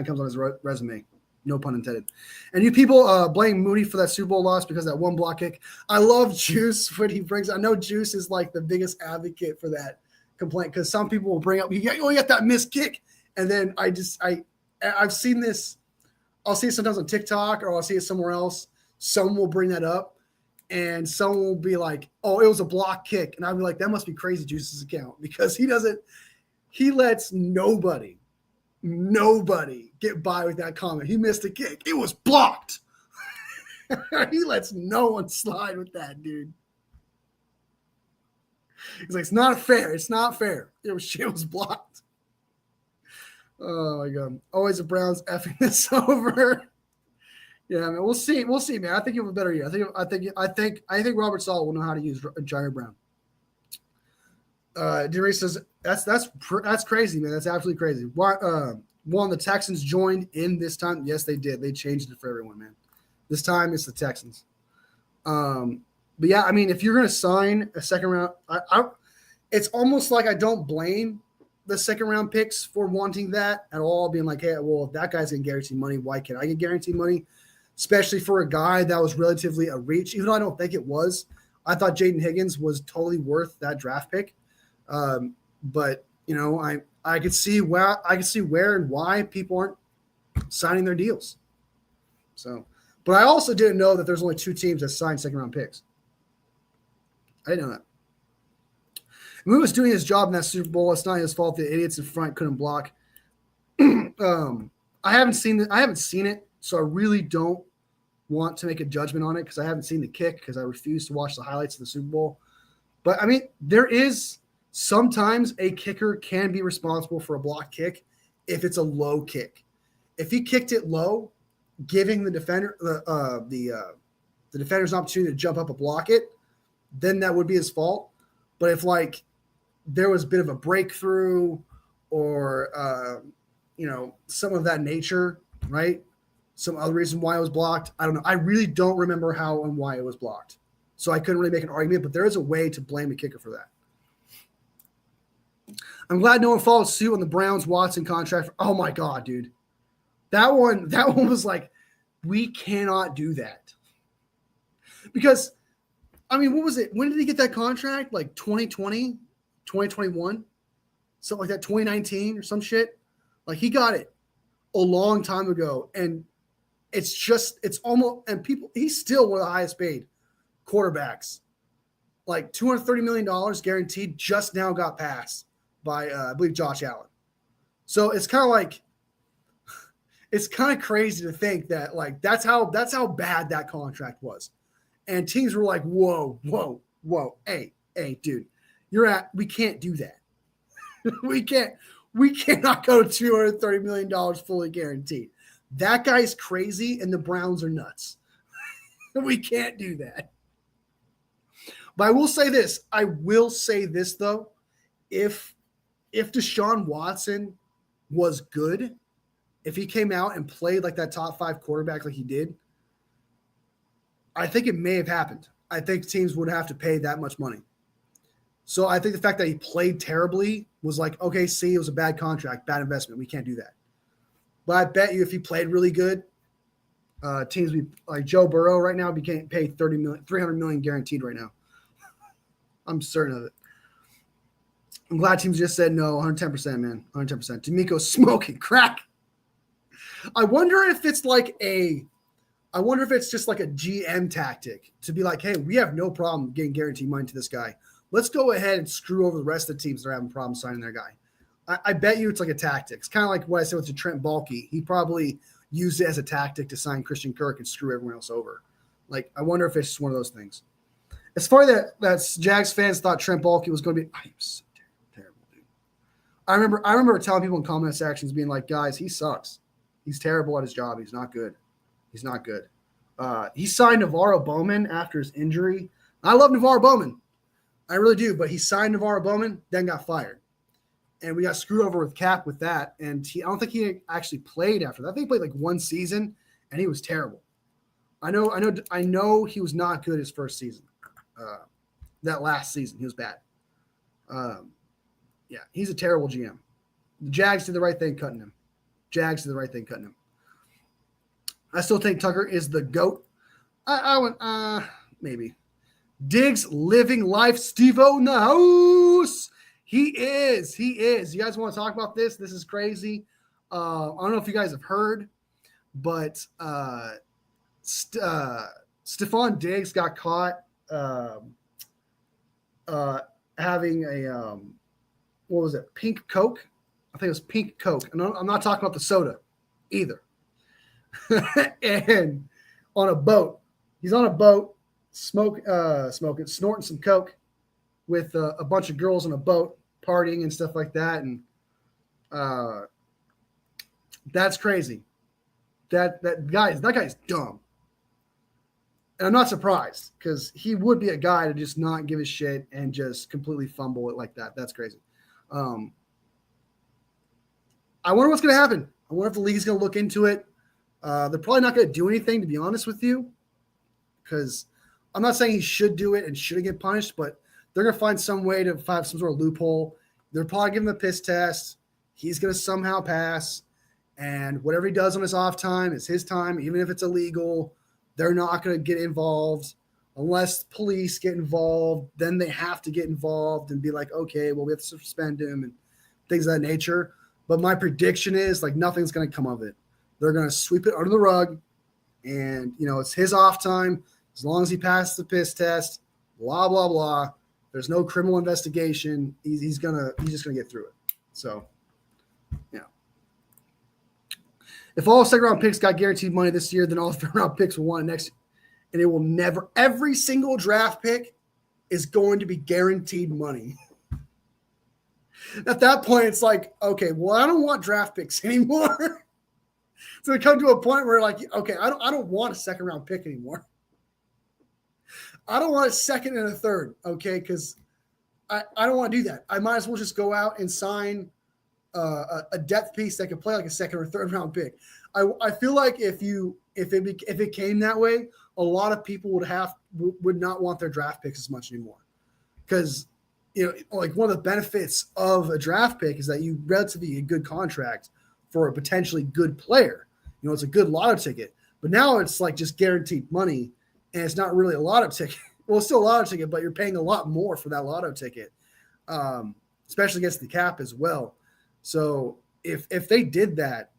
of comes on his resume. No pun intended. And you people blame Mooney for that Super Bowl loss because of that one block kick. I love Juice when he brings. I know Juice is like the biggest advocate for that complaint because some people will bring up, you got that missed kick, and then I've seen this. I'll see it sometimes on TikTok or I'll see it somewhere else. Someone will bring that up, and someone will be like, "Oh, it was a block kick," and I'll be like, "That must be Crazy Juice's account because he doesn't. He lets nobody get by with that comment. He missed a kick. It was blocked." He lets no one slide with that, dude. He's like, it's not fair. It's not fair. It was blocked. Oh my God. Always the Browns effing this over. Yeah, man. We'll see. We'll see, man. I think you have a better year. I think Robert Sala will know how to use Jair Brown. DeReese says that's crazy, man. That's absolutely crazy. One, the Texans joined in this time. Yes, they did. They changed it for everyone, man. This time it's the Texans. But yeah, I mean, if you're going to sign a second round, it's almost like I don't blame the second round picks for wanting that at all. Being like, hey, well, if that guy's getting guaranteed money, why can't I get guaranteed money? Especially for a guy that was relatively a reach, even though I don't think it was. I thought Jaden Higgins was totally worth that draft pick. But you know, I could see where and why people aren't signing their deals. So, but I also didn't know that there's only 2 teams that signed second round picks. I didn't know that. Moon was doing his job in that Super Bowl. It's not his fault. The idiots in front couldn't block. I haven't seen it, so I really don't want to make a judgment on it because I haven't seen the kick because I refuse to watch the highlights of the Super Bowl. But I mean, there is sometimes a kicker can be responsible for a block kick if it's a low kick. If he kicked it low, giving the defender the defender's an opportunity to jump up and block it, then that would be his fault. But if like there was a bit of a breakthrough or some of that nature, right? Some other reason why it was blocked. I don't know. I really don't remember how and why it was blocked. So I couldn't really make an argument, but there is a way to blame the kicker for that. I'm glad no one followed suit on the Browns Watson contract. Oh my God, dude. That one was like, we cannot do that. Because, I mean, what was it? When did he get that contract? Like 2020, 2021? Something like that, 2019 or some shit? Like he got it a long time ago. And it's almost, and he's still one of the highest paid quarterbacks. Like $230 million guaranteed just now got passed by, I believe, Josh Allen. So it's kind of like, it's kind of crazy to think that like that's how bad that contract was. And teams were like, whoa. Hey, dude, we can't do that. we cannot go to $230 million fully guaranteed. That guy's crazy and the Browns are nuts. We can't do that. But I will say this though. If Deshaun Watson was good, if he came out and played like that top 5 quarterback like he did, I think it may have happened. I think teams would have to pay that much money. So I think the fact that he played terribly was like, okay, see, it was a bad contract, bad investment. We can't do that. But I bet you if he played really good, teams be like Joe Burrow right now became paid $300 million guaranteed right now. I'm certain of it. I'm glad teams just said no, 110%, man, 110%. D'Amico's smoking crack. I wonder if it's just like a GM tactic to be like, hey, we have no problem getting guaranteed money to this guy. Let's go ahead and screw over the rest of the teams that are having problems signing their guy. I bet you it's like a tactic. It's kind of like what I said with the Trent Baalke. He probably used it as a tactic to sign Christian Kirk and screw everyone else over. Like, I wonder if it's just one of those things. As far as that Jags fans thought Trent Baalke was going to be, he was so terrible, dude. I remember telling people in comment sections being like, guys, he sucks. He's terrible at his job. He's not good. He's not good. He signed Navarro Bowman after his injury. I love Navarro Bowman. I really do. But he signed Navarro Bowman, then got fired. And we got screwed over with cap with that. And I don't think he actually played after that. I think he played like one season, and he was terrible. I know he was not good his first season. That last season, he was bad. Yeah, he's a terrible GM. The Jags did the right thing cutting him. I still think Tucker is the GOAT. I would, maybe. Diggs living life, Steve-O in the house. He is. You guys want to talk about this? This is crazy. I don't know if you guys have heard, but Stephon Diggs got caught having a what was it? Pink Coke. I think it was pink Coke, and I'm not talking about the soda either. And on a boat, he's on a boat, smoking, snorting some Coke with a bunch of girls on a boat, partying and stuff like that, and that's crazy. That guy's dumb. And I'm not surprised because he would be a guy to just not give a shit and just completely fumble it like that. That's crazy. I wonder what's going to happen. I wonder if the league's going to look into it. They're probably not going to do anything, to be honest with you, because I'm not saying he should do it and shouldn't get punished, but they're going to find some way to find some sort of loophole. They're probably giving him a piss test. He's going to somehow pass, and whatever he does on his off time is his time, even if it's illegal. They're not going to get involved unless police get involved. Then they have to get involved and be like, okay, well, we have to suspend him and things of that nature. But my prediction is like nothing's going to come of it. They're going to sweep it under the rug, and it's his off time as long as he passes the piss test. Blah blah blah. There's no criminal investigation. He's just gonna get through it. So, yeah. If all second round picks got guaranteed money this year, then all third round picks will want it next year. And it will never, every single draft pick is going to be guaranteed money. At that point, it's like, okay, well, I don't want draft picks anymore. So we come to a point where like, okay, I don't want a second round pick anymore. I don't want a second and a third, okay? Because I don't want to do that. I might as well just go out and sign a depth piece that could play like a second or third round pick. I feel like if it came that way, a lot of people would not want their draft picks as much anymore, because like one of the benefits of a draft pick is that you relatively get a good contract for a potentially good player. It's a good lotto ticket, but now it's like just guaranteed money, and it's not really a lotto ticket. Well, it's still a lotto ticket, but you're paying a lot more for that lotto ticket, especially against the cap as well. So if they did that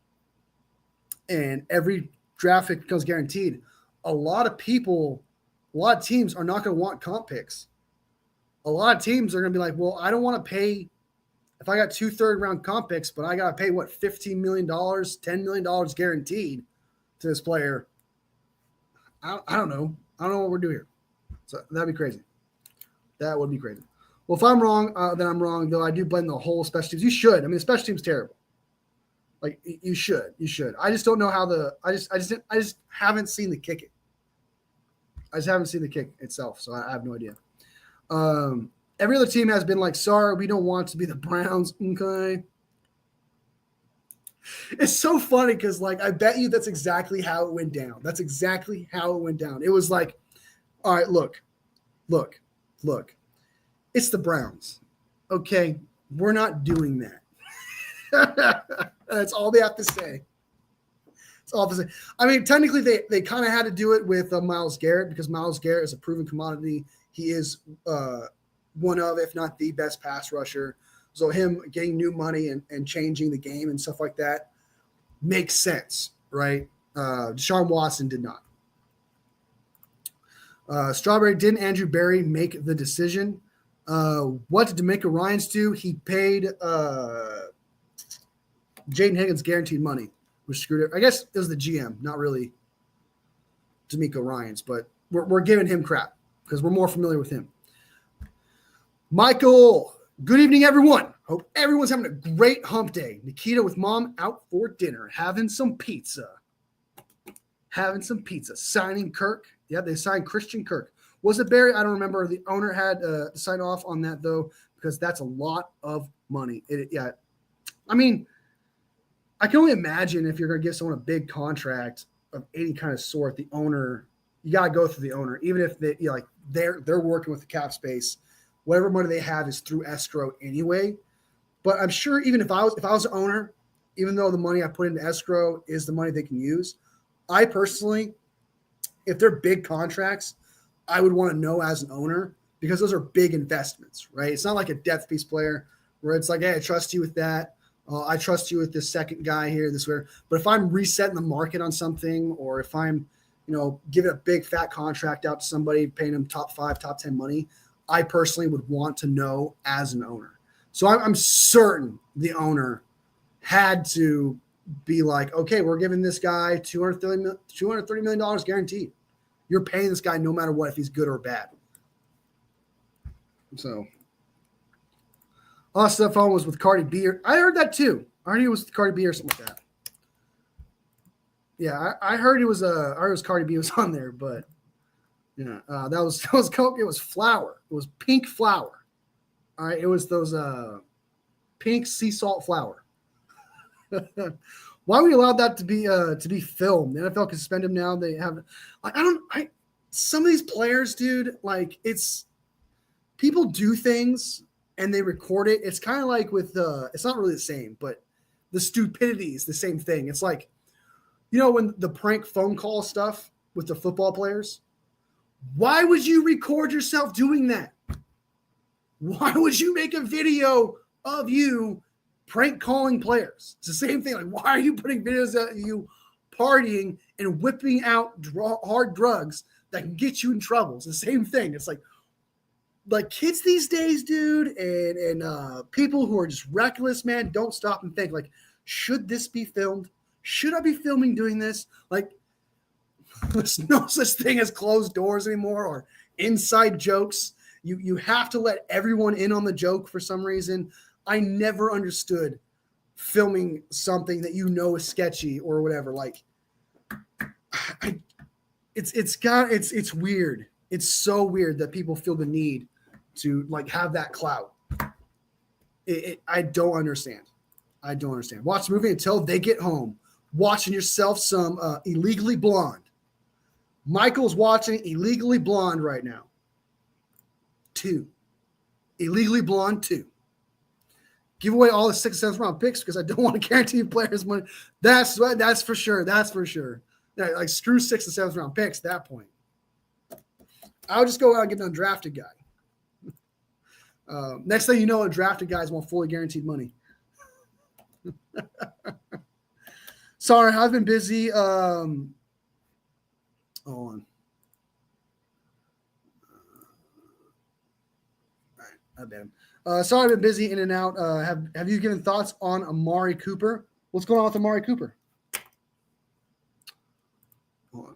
and every draft pick becomes guaranteed, a lot of teams are not going to want comp picks. A lot of teams are going to be like, well, I don't want to pay if I got 2 third-round comp picks, but I got to pay, what, $15 million, $10 million guaranteed to this player. I don't know. I don't know what we're doing here. So that'd be crazy. That would be crazy. Well, if I'm wrong, then I'm wrong, though I do blame the whole special teams. You should. I mean, the special team's terrible. Like, you should. You should. I just don't know how I just haven't seen the kick it. I just haven't seen the kick itself, so I have no idea. Every other team has been like, sorry, we don't want to be the Browns. Okay. It's so funny because, like, I bet you that's exactly how it went down. That's exactly how it went down. It was like, all right, look. It's the Browns. Okay. We're not doing that. That's all they have to say. It's all to say. I mean, technically, they kind of had to do it with Myles Garrett because Myles Garrett is a proven commodity. He is one of, if not the best pass rusher. So him getting new money and changing the game and stuff like that makes sense, right? Deshaun Watson did not. Strawberry, didn't Andrew Berry make the decision? What did D'Amico Ryans do? He paid Jaden Higgins guaranteed money, which screwed it. I guess it was the GM, not really D'Amico Ryans, but we're giving him crap because we're more familiar with him. Michael, good evening, everyone. Hope everyone's having a great hump day. Nikita with mom out for dinner, having some pizza. Signing Kirk. Yeah, they signed Christian Kirk. Was it Barry? I don't remember. The owner had to sign off on that, though, because that's a lot of money. Yeah. I mean, I can only imagine if you're going to give someone a big contract of any kind of sort, the owner, you got to go through the owner, even if they're working with the cap space. Whatever money they have is through escrow anyway. But I'm sure even if I was the owner, even though the money I put into escrow is the money they can use, I personally, if they're big contracts, I would want to know as an owner because those are big investments, right? It's not like a depth piece player where it's like, hey, I trust you with that. I trust you with this second guy here, this where. But if I'm resetting the market on something, or if I'm, giving a big fat contract out to somebody, paying them top 5, top 10 money, I personally would want to know as an owner. So I'm certain the owner had to be like, okay, we're giving this guy $230 million guaranteed. You're paying this guy no matter what, if he's good or bad. So, stuff on was with Cardi B. I heard that too. I heard it was Cardi B or something like that. Yeah, I heard it was Cardi B was on there, but that was Coke. It was flour. It was pink flour. All right, it was those pink sea salt flour. Why are we allowed that to be filmed? The NFL can suspend him now. They have, some of these players, dude, like it's people do things and they record it. It's kind of like with it's not really the same, but the stupidity is the same thing. It's like, when the prank phone call stuff with the football players, why would you record yourself doing that? Why would you make a video of you prank calling players? It's the same thing. Like, why are you putting videos of you partying and whipping out hard drugs that can get you in trouble? It's the same thing. It's like kids these days, dude, and people who are just reckless, man, don't stop and think, like, should this be filmed? Should I be filming doing this? Like, there's no such thing as closed doors anymore or inside jokes. You have to let everyone in on the joke for some reason. I never understood filming something that is sketchy or whatever. Like, it's weird. It's so weird that people feel the need to like have that clout. I don't understand. I don't understand. Watch the movie until they get home. Watching yourself some Illegally Blonde. Michael's watching Illegally Blonde right now. 2. Illegally Blonde 2. Give away all the 6th and 7th round picks because I don't want to guarantee players money. That's for sure. That's for sure. Yeah, like, screw 6th and 7th round picks at that point. I'll just go out and get an undrafted guy. Next thing you know, undrafted guys want fully guaranteed money. Sorry, I've been busy. Hold on. All right, sorry, I've been busy in and out. Have you given thoughts on Amari Cooper? What's going on with Amari Cooper? Hold on.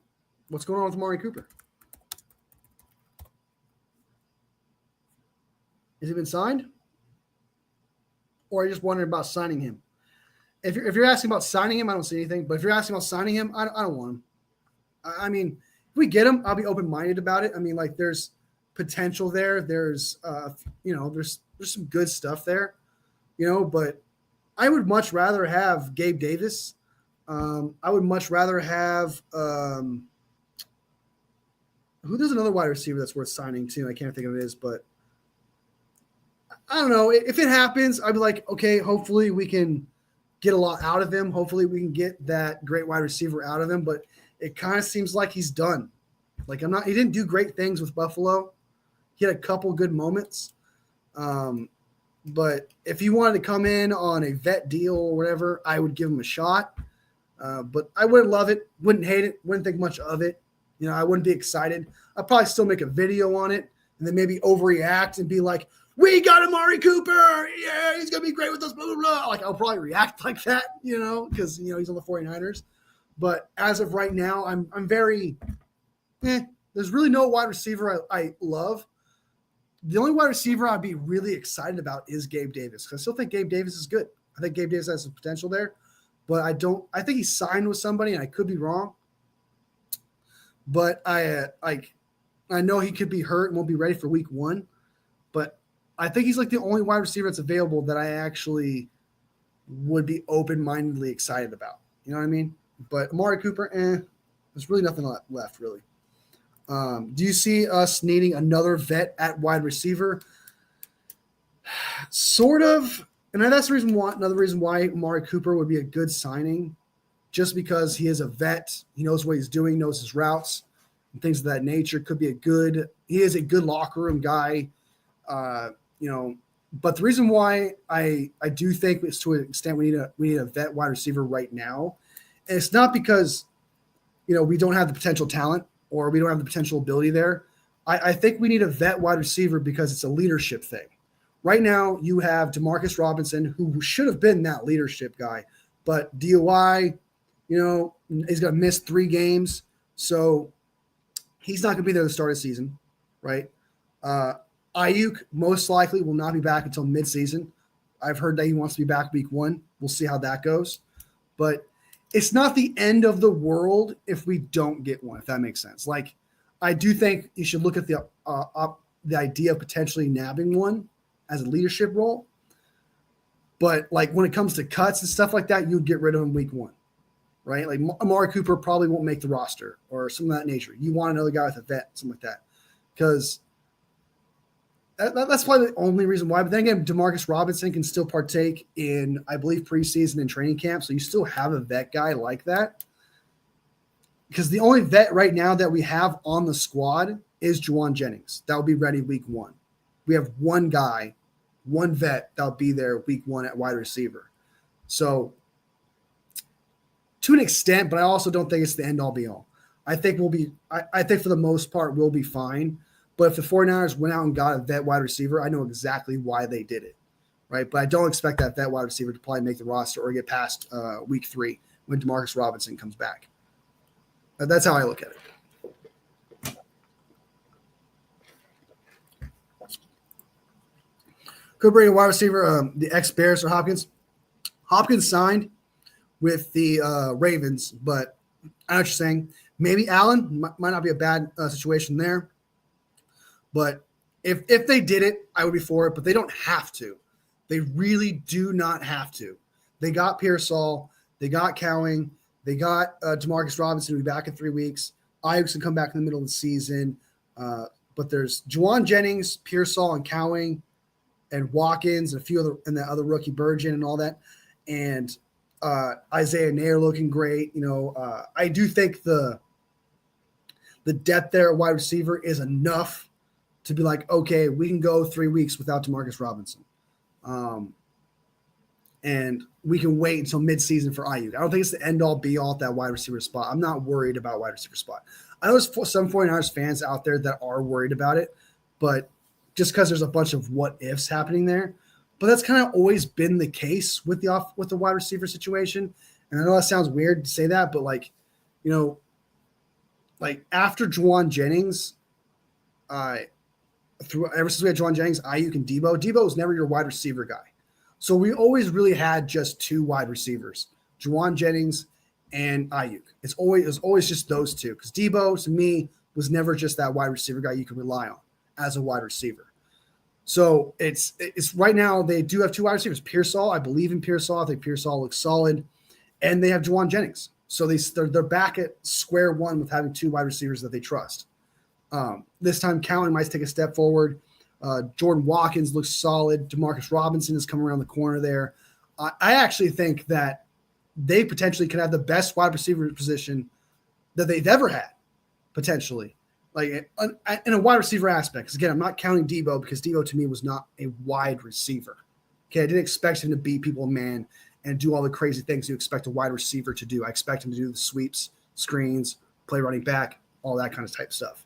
What's going on with Amari Cooper? Has he been signed? Or are you just wondering about signing him? If you're asking about signing him, I don't see anything. But if you're asking about signing him, I don't want him. I mean, if we get him, I'll be open-minded about it. I mean, like, there's potential there. There's, there's some good stuff there, but I would much rather have Gabe Davis. I would much rather have, who there's another wide receiver that's worth signing too. I can't think of it is, but I don't know. If it happens, I'd be like, okay, hopefully we can get a lot out of him. Hopefully we can get that great wide receiver out of him, but it kind of seems like he's done. Like, he didn't do great things with Buffalo. He had a couple good moments. But if he wanted to come in on a vet deal or whatever, I would give him a shot. But I wouldn't love it, wouldn't hate it, wouldn't think much of it. I wouldn't be excited. I'd probably still make a video on it and then maybe overreact and be like, we got Amari Cooper. Yeah, he's going to be great with us, blah, blah, blah. Like, I'll probably react like that, because, he's on the 49ers. But as of right now, I'm very there's really no wide receiver I love. The only wide receiver I'd be really excited about is Gabe Davis, because I still think Gabe Davis is good. I think Gabe Davis has some potential there. But I think he signed with somebody, and I could be wrong. But I know he could be hurt and won't be ready for week 1. But I think he's like the only wide receiver that's available that I actually would be open-mindedly excited about. You know what I mean? But Amari Cooper, there's really nothing left, really. Do you see us needing another vet at wide receiver? Sort of. And that's another reason why Amari Cooper would be a good signing, just because he is a vet, he knows what he's doing, knows his routes and things of that nature. He is a good locker room guy. But the reason why I do think is to an extent we need a vet wide receiver right now. And it's not because, we don't have the potential talent or we don't have the potential ability there. I think we need a vet wide receiver because it's a leadership thing. Right now, you have Demarcus Robinson, who should have been that leadership guy, but DUI, he's going to miss 3 games. So he's not going to be there to start the season, right? Ayuk most likely will not be back until midseason. I've heard that he wants to be back week 1. We'll see how that goes. But it's not the end of the world if we don't get one, if that makes sense. Like, I do think you should look at the idea of potentially nabbing one as a leadership role. But, like, when it comes to cuts and stuff like that, you'd get rid of him week 1, right? Like, Amari Cooper probably won't make the roster or something of that nature. You want another guy with a vet, something like that. Because that's probably the only reason why. But then again, Demarcus Robinson can still partake in, I believe, preseason and training camp. So you still have a vet guy like that. Because the only vet right now that we have on the squad is Juwan Jennings. That will be ready week 1. We have one guy, one vet that'll be there week 1 at wide receiver. So to an extent, but I also don't think it's the end all be all. I think I think for the most part we'll be fine. But if the 49ers went out and got a vet wide receiver, I know exactly why they did it, right? But I don't expect that vet wide receiver to probably make the roster or get past week 3 when Demarcus Robinson comes back. That's how I look at it. Could bring a wide receiver, the ex-Bears or Hopkins. Hopkins signed with the Ravens, but I know what you're saying. Maybe Allen might not be a bad situation there. But if they did it, I would be for it. But they don't have to. They really do not have to. They got Pearsall. They got Cowing. They got Demarcus Robinson, who'll be back in 3 weeks. Ayuk can come back in the middle of the season. But there's Juwan Jennings, Pearsall, and Cowing, and Watkins, and a few other, and the other rookie Burgeon and all that. And Isaiah Nair looking great. I do think the depth there at wide receiver is enough to be like, okay, we can go 3 weeks without Demarcus Robinson. And we can wait until midseason for Ayuk. I don't think it's the end-all, be-all at that wide receiver spot. I'm not worried about wide receiver spot. I know there's some 49ers fans out there that are worried about it, but just because there's a bunch of what-ifs happening there. But that's kind of always been the case with the wide receiver situation. And I know that sounds weird to say that, but like after Juwan Jennings, ever since we had Juwan Jennings, Ayuk, and Debo was never your wide receiver guy. So we always really had just 2 wide receivers, Juwan Jennings and Ayuk. It was always just those 2, because Debo, to me, was never just that wide receiver guy you could rely on as a wide receiver. So it's right now they do have 2 wide receivers. Pearsall, I believe in Pearsall. I think Pearsall looks solid. And they have Juwan Jennings. So they're back at square one with having 2 wide receivers that they trust. This time, Cowan might take a step forward. Jordan Watkins looks solid. Demarcus Robinson is coming around the corner there. I actually think that they potentially could have the best wide receiver position that they've ever had, potentially, like in a wide receiver aspect. Because again, I'm not counting Debo, because Debo to me was not a wide receiver. Okay, I didn't expect him to beat people in man and do all the crazy things you expect a wide receiver to do. I expect him to do the sweeps, screens, play running back, all that kind of type stuff.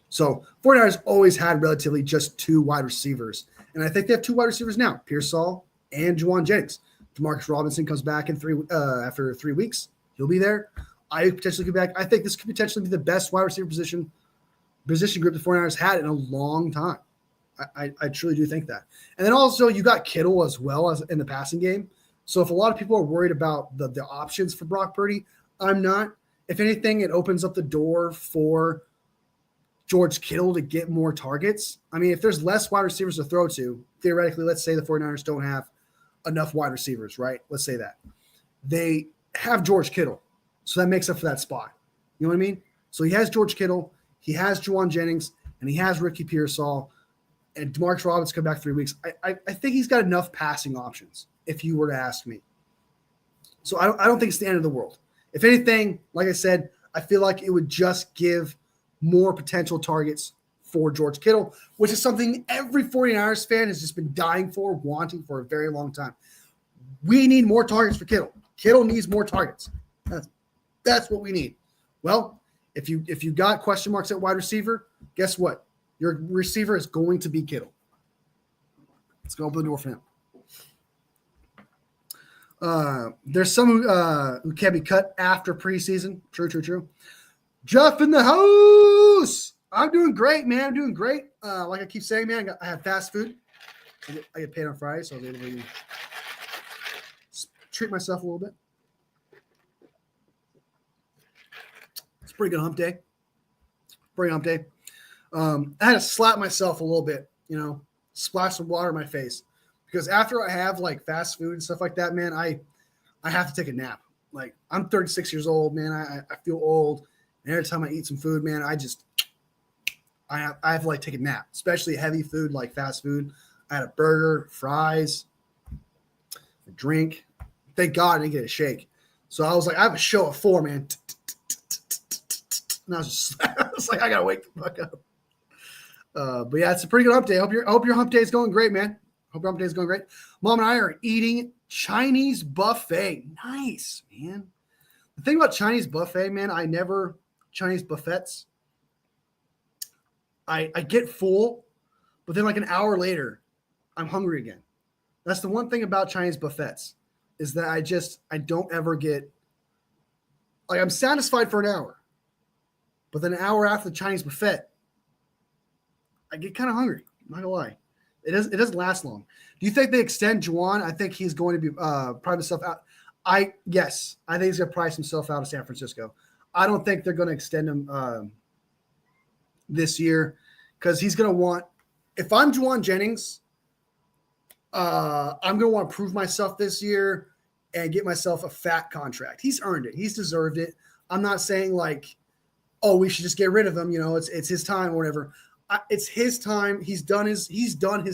So 49ers always had relatively just 2 wide receivers. And I think they have 2 wide receivers now, Pearsall and Juwan Jennings. Demarcus Robinson comes back in after 3 weeks. He'll be there. I potentially come back. I think this could potentially be the best wide receiver position group the 49ers had in a long time. I truly do think that. And then also you got Kittle as well as in the passing game. So if a lot of people are worried about the options for Brock Purdy, I'm not. If anything, it opens up the door for George Kittle to get more targets. I mean, if there's less wide receivers to throw to, theoretically, let's say the 49ers don't have enough wide receivers, right? Let's say that. They have George Kittle. So that makes up for that spot. You know what I mean? So he has George Kittle, he has Juwan Jennings, and he has Ricky Pearsall, and Demarcus Robinson come back 3 weeks. I think he's got enough passing options, if you were to ask me. So I don't think it's the end of the world. If anything, like I said, I feel like it would just give more potential targets for George Kittle, which is something every 49ers fan has just been dying for, wanting for a very long time. We need more targets for Kittle. Kittle needs more targets. That's what we need. Well, if you got question marks at wide receiver, guess what? Your receiver is going to be Kittle. It's going to open the door for him. There's some who can be cut after preseason. True. Jeff in the house. I'm doing great, man. I'm doing great. Like I keep saying, man, I have fast food. I get paid on Friday, so I was able to treat myself a little bit. It's a pretty good hump day. I had to slap myself a little bit, splash some water in my face. Because after I have like fast food and stuff like that, man, I have to take a nap. Like I'm 36 years old, man. I feel old. And every time I eat some food, man, I have to like take a nap, especially heavy food like fast food. I had a burger, fries, a drink. Thank God I didn't get a shake. So I was like, I have a show at 4, man. And I was like, I gotta wake the fuck up. But yeah, it's a pretty good hump day. I hope your hump day is going great, man. Hope your hump day is going great. Mom and I are eating Chinese buffet. Nice, man. The thing about Chinese buffet, man, Chinese buffets, I get full, but then like an hour later, I'm hungry again. That's the one thing about Chinese buffets is that I don't ever get, like I'm satisfied for an hour, but then an hour after the Chinese buffet, I get kind of hungry. I'm not gonna lie. It doesn't last long. Do you think they extend Juwan? I think he's going to be price himself out. Yes, I think he's going to price himself out of San Francisco. I don't think they're going to extend him this year because he's going to want. If I'm Juwan Jennings, I'm going to want to prove myself this year and get myself a fat contract. He's earned it. He's deserved it. I'm not saying like, oh, we should just get rid of him. It's his time or whatever. It's his time. He's done his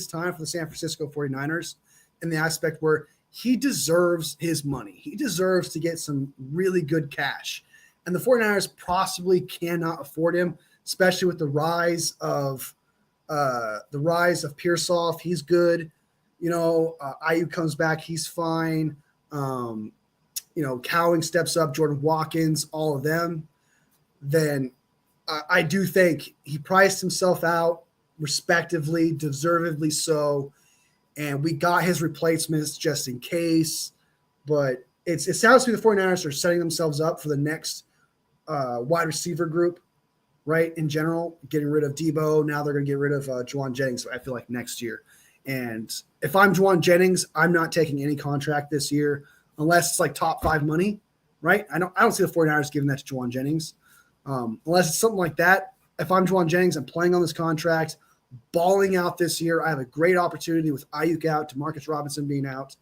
time for the San Francisco 49ers in the aspect where he deserves his money. He deserves to get some really good cash. And the 49ers possibly cannot afford him, especially with the rise of Pearsall. He's good. Ayuk comes back. He's fine. Cowing steps up, Jordan Watkins, all of them. Then I do think he priced himself out respectively, deservedly so, and we got his replacements just in case. But it sounds to me the 49ers are setting themselves up for the next wide receiver group, right, in general, getting rid of Debo. Now they're going to get rid of Juwan Jennings, I feel like, next year. And if I'm Juwan Jennings, I'm not taking any contract this year unless it's like top 5 money, right? I don't see the 49ers giving that to Juwan Jennings. Unless it's something like that. If I'm Juwan Jennings, I'm playing on this contract, balling out this year. I have a great opportunity with Ayuk out, Demarcus Robinson being out,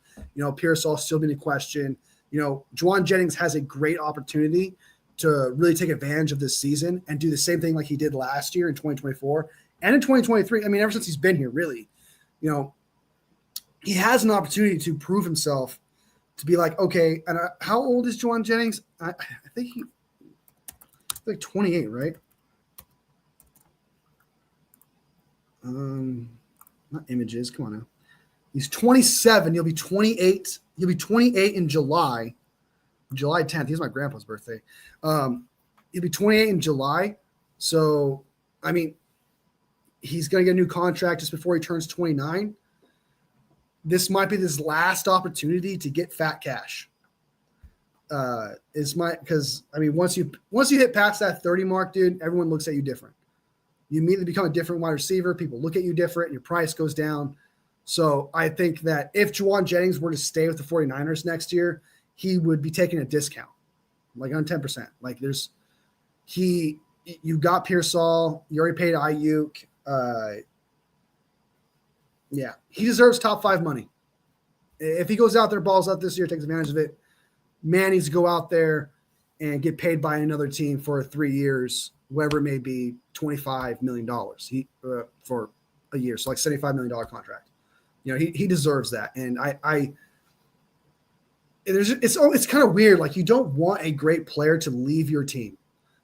Pearsall still being a question. Juwan Jennings has a great opportunity to really take advantage of this season and do the same thing like he did last year in 2024 and in 2023. I mean, ever since he's been here, really, he has an opportunity to prove himself to be like, okay, and how old is Juwan Jennings? I think he's like 28, right? Not images. Come on now. He's 27. He'll be 28. He'll be 28 in July 10th. He's my grandpa's birthday. He'll be 28 in July. So, I mean, he's going to get a new contract just before he turns 29. This might be his last opportunity to get fat cash. Because I mean, once you hit past that 30 mark, dude, everyone looks at you different. You immediately become a different wide receiver. People look at you different. Your price goes down. So I think that if Juwan Jennings were to stay with the 49ers next year, he would be taking a discount, like on 10%. Like you got Pearsall, you already paid Ayuk. Yeah, he deserves top 5 money. If he goes out there, balls out this year, takes advantage of it, man needs to go out there and get paid by another team for 3 years, whatever it may be, $25 million for a year. So like $75 million contract. He deserves that. And it's kind of weird. Like, you don't want a great player to leave your team.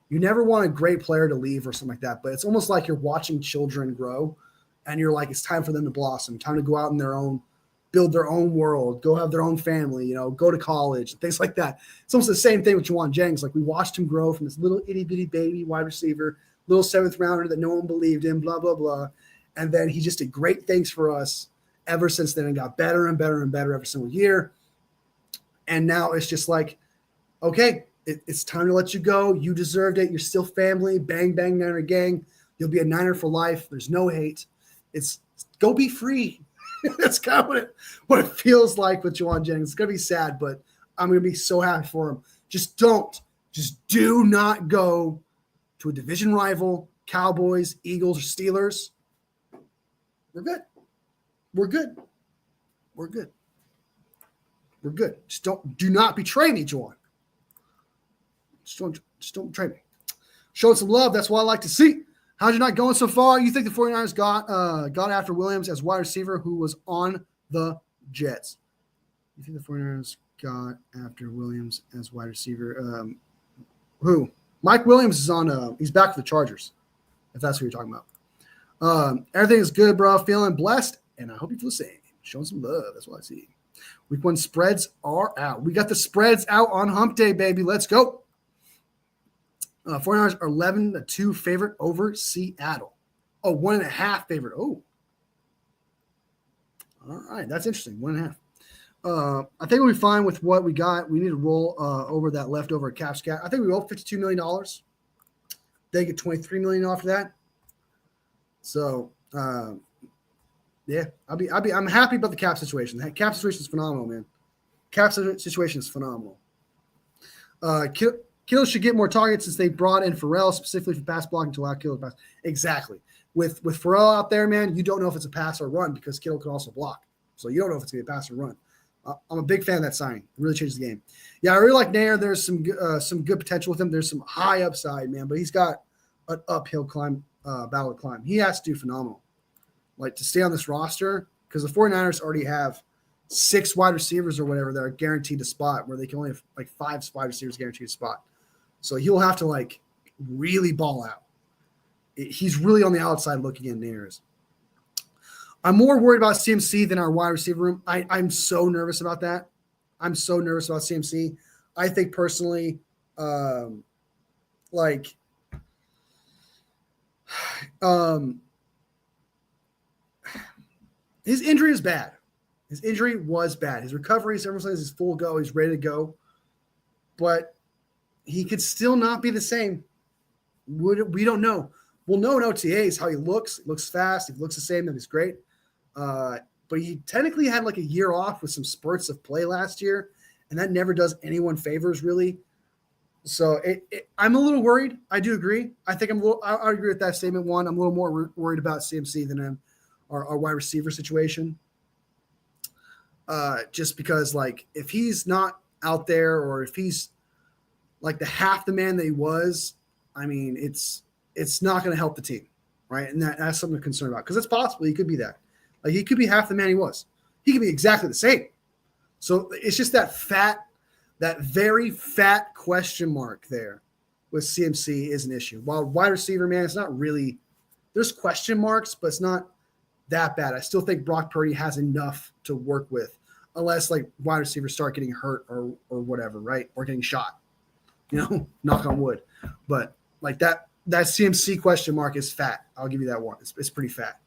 You never want a great player to leave or something like that. But it's almost like you're watching children grow, and you're like, it's time for them to blossom, time to go out in their own, build their own world, go have their own family, go to college, things like that. It's almost the same thing with Juwan Jennings. Like, we watched him grow from this little itty bitty baby wide receiver, little seventh rounder that no one believed in, blah, blah, blah. And then he just did great things for us ever since then and got better and better and better every single year. And now it's just like, okay, it's time to let you go. You deserved it. You're still family. Bang, bang, Niner gang. You'll be a Niner for life. There's no hate. It's go be free. That's kind of what it feels like with Juwan Jennings. It's going to be sad, but I'm going to be so happy for him. Just do not go to a division rival, Cowboys, Eagles, or Steelers. We're good. We're good. We're good. We're good. Do not betray me, Juwan. Just don't betray me. Showing some love. That's what I like to see. How's you not going so far? You think the 49ers got after Williams as wide receiver who was on the Jets? You think the 49ers got after Williams as wide receiver? Who? Mike Williams is on he's back for the Chargers, if that's what you're talking about. Everything is good, bro. Feeling blessed, and I hope you feel the same. Showing some love. That's what I see. Week 1 spreads are out. We got the spreads out on hump day, baby. Let's go. 49ers are 11-2 favorite over Seattle. Oh, 1.5 favorite. Oh. All right. That's interesting. 1.5. I think we'll be fine with what we got. We need to roll over that leftover cap scat. I think we rolled $52 million. They get $23 million off of that. So, yeah, I'm happy about the cap situation. The cap situation is phenomenal, man. Cap situation is phenomenal. Kittle should get more targets since they brought in Farrell specifically for pass blocking to allow Kittle to pass. Exactly. With Farrell out there, man, you don't know if it's a pass or a run because Kittle can also block. So you don't know if it's going to be a pass or run. I'm a big fan of that signing. It really changes the game. Yeah, I really like Nair. There's some good potential with him. There's some high upside, man, but he's got an uphill battle to climb. He has to do phenomenal. Like, to stay on this roster, because the 49ers already have 6 wide receivers or whatever that are guaranteed a spot, where they can only have like 5 wide receivers guaranteed a spot. So he'll have to like really ball out. He's really on the outside looking in Nair's. I'm more worried about CMC than our wide receiver room. I'm so nervous about that. I'm so nervous about CMC. I think personally, his injury is bad. His injury was bad. His recovery, everyone says he's full go. He's ready to go. But he could still not be the same. We don't know. We'll know in OTAs how he looks. He looks fast. He looks the same. That is great. But he technically had like a year off with some spurts of play last year, and that never does anyone favors, really. So I'm a little worried. I do agree. I think I agree with that statement. One, I'm a little more worried about CMC than our wide receiver situation. Just because, like, if he's not out there, or if he's like the half the man that he was, I mean, it's not going to help the team, right? And that's something to concern about, because it's possible he could be that. Like, he could be half the man he was. He could be exactly the same. So it's just that very fat question mark there with CMC is an issue. While wide receiver, man, it's not really – there's question marks, but it's not that bad. I still think Brock Purdy has enough to work with, unless, like, wide receivers start getting hurt or whatever, right? Or getting shot, knock on wood. But, like, that CMC question mark is fat. I'll give you that one. It's pretty fat.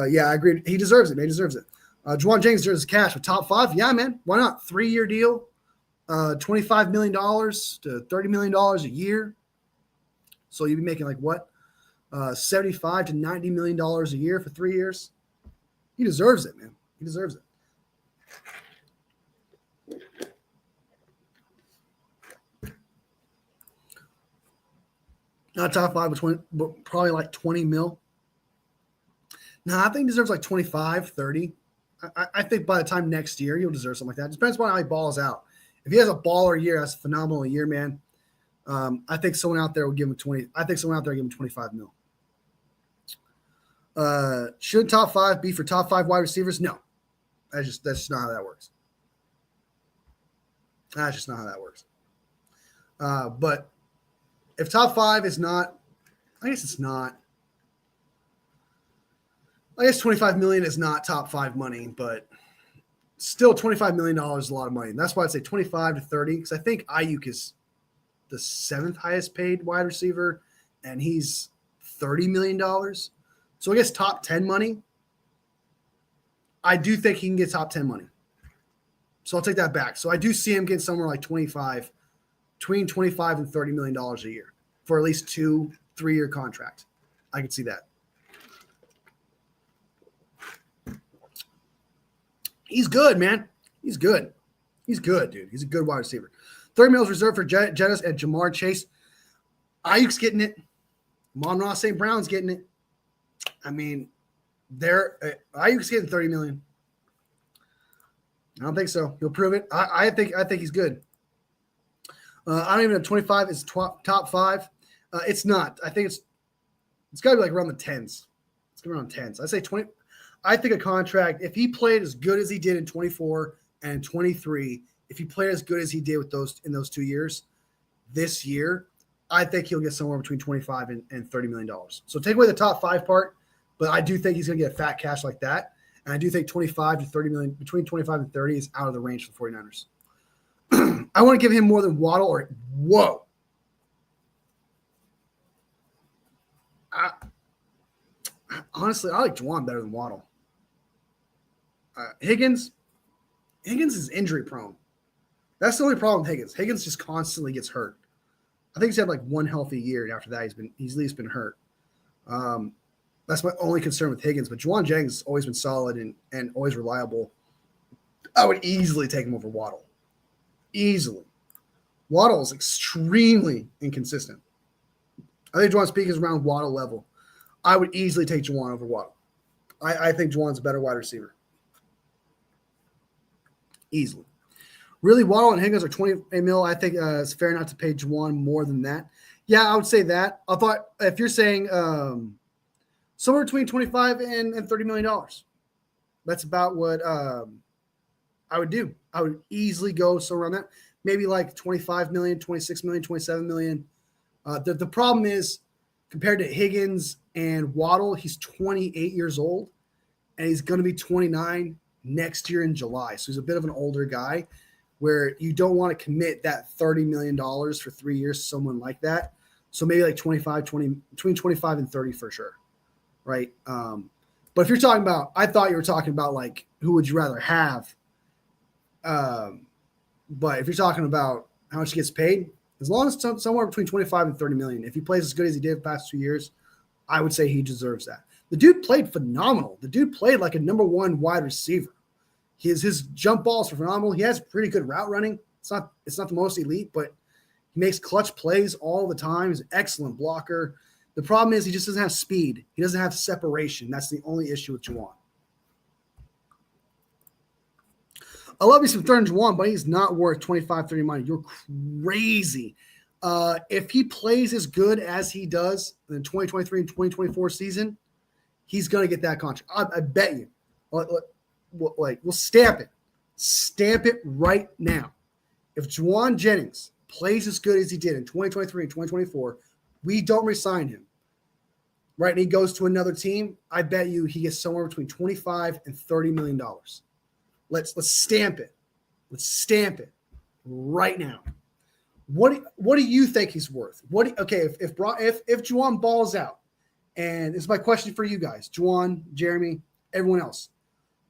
Yeah, I agree. He deserves it, man. He deserves it. Juwan Jennings deserves cash for top 5. Yeah, man. Why not? 3-year deal, $25 million to $30 million a year. So you'd be making like what? $75 to $90 million a year for 3 years. He deserves it, man. He deserves it. Not top 5, but probably like 20 mil. No, I think he deserves like 25, 30. I think by the time next year, he'll deserve something like that. It depends on how he balls out. If he has a baller year, that's a phenomenal year, man. I think someone out there will give him 20. I think someone out there will give him 25 mil. Should top 5 be for top 5 wide receivers? No. That's just not how that works. That's just not how that works. But if top 5 is not, I guess it's not. I guess $25 million is not top 5 money, but still $25 million is a lot of money. And that's why I'd say 25 to 30, because I think Ayuk is the 7th highest paid wide receiver, and he's $30 million. So I guess top 10 money, I do think he can get top 10 money. So I'll take that back. So I do see him getting somewhere like between $25 and $30 million a year for at least 2-3 year contract. I could see that. He's good, man. He's good. He's good, dude. He's a good wide receiver. 30 mils reserved for Jettis and Jamar Chase. Ayuk's getting it. Amon-Ra St. Brown's getting it. I mean, Ayuk's getting 30 million. I don't think so. He'll prove it. I think he's good. I don't even know 25 is top 5. It's not. I think it's got to be like around the 10s. It's going to be around 10s. I say 20. I think a contract, if he played as good as he did in 24 and 23, if he played as good as he did with in those 2 years, this year, I think he'll get somewhere between $25 and $30 million. So take away the top 5 part, but I do think he's going to get fat cash like that. And I do think 25 to 30 million, between 25 and 30 is out of the range for the 49ers. I want to give him more than Waddle or whoa. Honestly, I like Juwan better than Waddle. Higgins is injury prone. That's the only problem with Higgins. Higgins just constantly gets hurt. I think he's had like one healthy year, and after that, he's at least been hurt. That's my only concern with Higgins. But Juwan Jennings has always been solid and always reliable. I would easily take him over Waddle. Easily. Waddle is extremely inconsistent. I think Juwan Speak is around Waddle level. I would easily take Juwan over Waddle. I think Juwan's a better wide receiver. Easily. Really, Waddle and Higgins are 20 mil. I think it's fair not to pay Juwan more than that. Yeah, I would say that. I thought if you're saying somewhere between $25 and $30 million, that's about what I would do. I would easily go somewhere around that. Maybe like 25 million, 26 million, 27 million. The problem is compared to Higgins and Waddle, he's 28 years old and he's going to be 29 next year in July. So he's a bit of an older guy where you don't want to commit that $30 million for 3 years to someone like that. So maybe like between 25 and 30 for sure. Right. But if you're talking about, I thought you were talking about like, who would you rather have? But if you're talking about how much he gets paid, as long as it's somewhere between 25 and 30 million, if he plays as good as he did the past 2 years, I would say he deserves that. The dude played phenomenal. The dude played like a number 1 wide receiver. His jump balls are phenomenal. He has pretty good route running. It's not the most elite, but he makes clutch plays all the time. He's an excellent blocker. The problem is he just doesn't have speed. He doesn't have separation. That's the only issue with Juwan. I love you some third and Juwan, but he's not worth 25, 30 money. You're crazy. If he plays as good as he does in the 2023 and 2024 season, he's going to get that contract. I bet you. We'll stamp it. Stamp it right now. If Juwan Jennings plays as good as he did in 2023 and 2024, we don't resign him. Right, and he goes to another team, I bet you he gets somewhere between $25 and $30 million. Let's stamp it. Let's stamp it right now. What do you think he's worth? If Juwan balls out, and this is my question for you guys, Juwan, Jeremy, everyone else.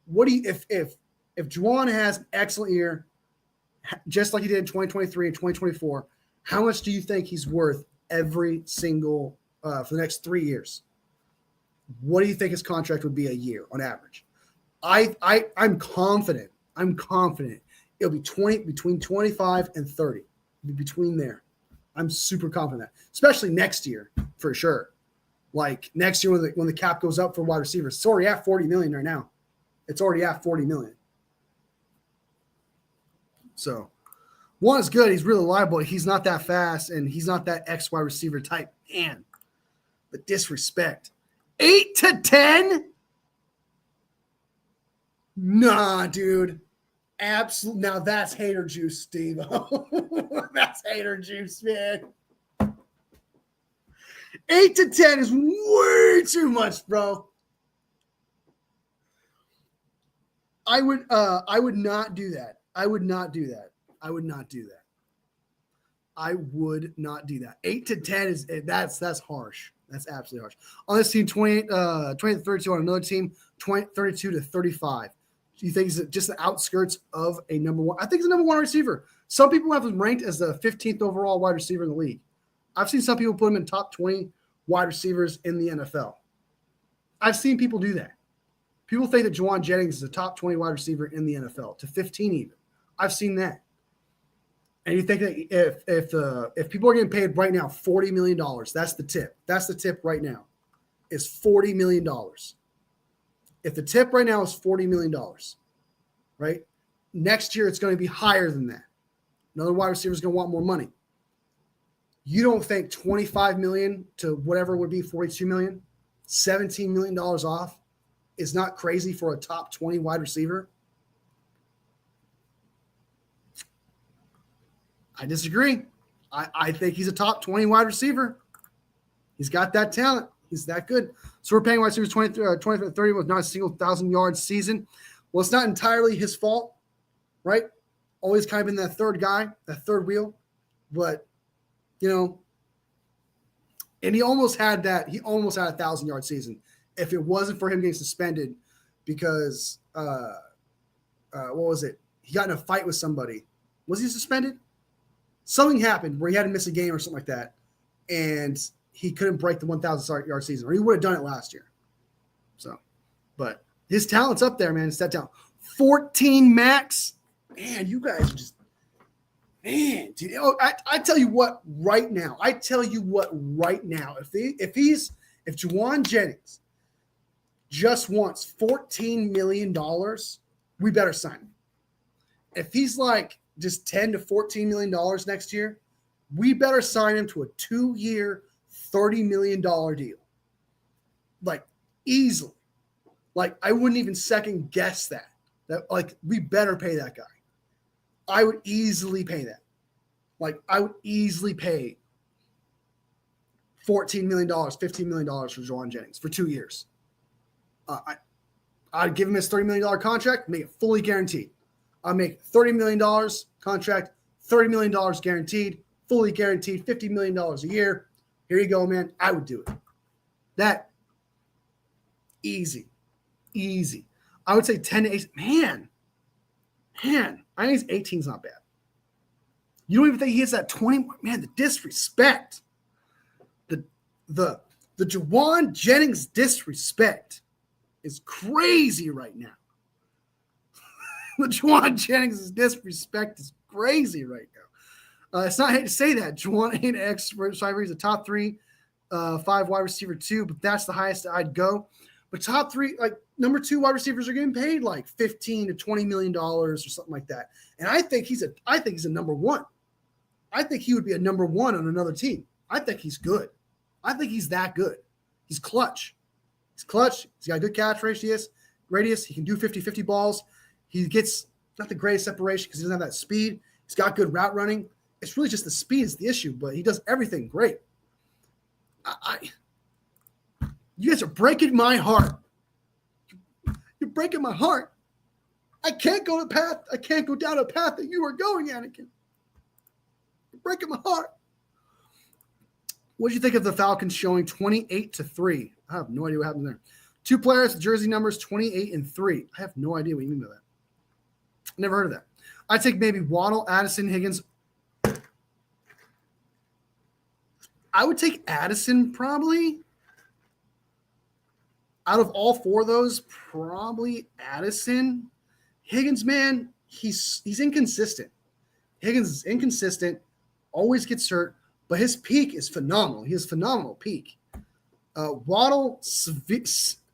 What do you if Juwan has an excellent year, just like he did in 2023 and 2024, how much do you think he's worth every single for the next 3 years? What do you think his contract would be a year on average? I'm confident. It'll be between 25 and 30. It'll be between there. I'm super confident, especially next year for sure. Like next year when the cap goes up for wide receivers, it's already at 40 million right now. It's already at 40 million. So one is good. He's really reliable. He's not that fast, and he's not that X wide receiver type. Man, the disrespect. 8 to 10? Nah, dude. Absolutely. Now that's hater juice, Steve. That's hater juice, man. 8 to 10 is way too much, bro. I would not do that. I would not do that. I would not do that. I would not do that. 8 to 10 is that's harsh. That's absolutely harsh. On this team, 20 to 32. On another team, 32 to 35. Do you think he's just the outskirts of a number one? I think he's a number one receiver. Some people have him ranked as the 15th overall wide receiver in the league. I've seen some people put him in top 20 wide receivers in the NFL. I've seen people do that. People think that Juwan Jennings is a top 20 wide receiver in the NFL, to 15 even. I've seen that. And you think that if people are getting paid right now $40 million, that's the tip. That's the tip right now, is $40 million. If the tip right now is $40 million, right? Next year it's going to be higher than that. Another wide receiver is going to want more money. You don't think $25 million to whatever would be $42 million, $17 million off is not crazy for a top 20 wide receiver? I disagree. I think he's a top 20 wide receiver. He's got that talent. He's that good. So we're paying wide receivers 20 to 30 with not a single 1,000-yard season. Well, it's not entirely his fault, right? Always kind of been that third guy, that third wheel. But, and he almost had that. He almost had a 1,000-yard season if it wasn't for him getting suspended because, what was it? He got in a fight with somebody. Was he suspended? Something happened where he had to miss a game or something like that, and he couldn't break the 1,000-yard season, or he would have done it last year. So, but his talent's up there, man. It's that talent. 14 max. Man, you guys are just, man. Dude, I tell you what right now. If Juwan Jennings just wants $14 million, we better sign him. If he's like just $10 to $14 million next year, we better sign him to a 2-year, $30 million deal. Like, easily. Like, I wouldn't even second guess that. Like, we better pay that guy. I would easily pay that. Like, I would easily pay $14 million, $15 million for Juwan Jennings for 2 years. I'd give him his $30 million contract, make it fully guaranteed. I'll make $30 million contract, $30 million guaranteed, fully guaranteed, $50 million a year. Here you go, man. I would do it. That easy. I would say 10 to 8. Man, I think 18 is not bad. You don't even think he hits that 20? Man, the disrespect. The Juwan Jennings disrespect is crazy right now. The Juwan Jennings' disrespect is crazy right now. It's not hate to say that. Juwan ain't expert. He's a top 3, 5 wide receiver 2, but that's the highest I'd go. But top 3, like number 2 wide receivers are getting paid like $15 to $20 million or something like that. And I think he's a number 1. I think he would be a number 1 on another team. I think he's good. I think he's that good. He's clutch. He's got a good catch radius. He can do 50-50 balls. He gets not the greatest separation because he doesn't have that speed. He's got good route running. It's really just the speed is the issue, but he does everything great. You guys are breaking my heart. You're breaking my heart. I can't go down a path that you are going, Anakin. You're breaking my heart. What did you think of the Falcons showing 28 to 3? I have no idea what happened there. 2 players, jersey numbers 28 and 3. I have no idea what you mean by that. Never heard of that. I'd take maybe Waddle, Addison, Higgins. I would take Addison probably. Out of all 4 of those, probably Addison. Higgins, man, he's inconsistent. Higgins is inconsistent, always gets hurt, but his peak is phenomenal. He has phenomenal peak. Waddle,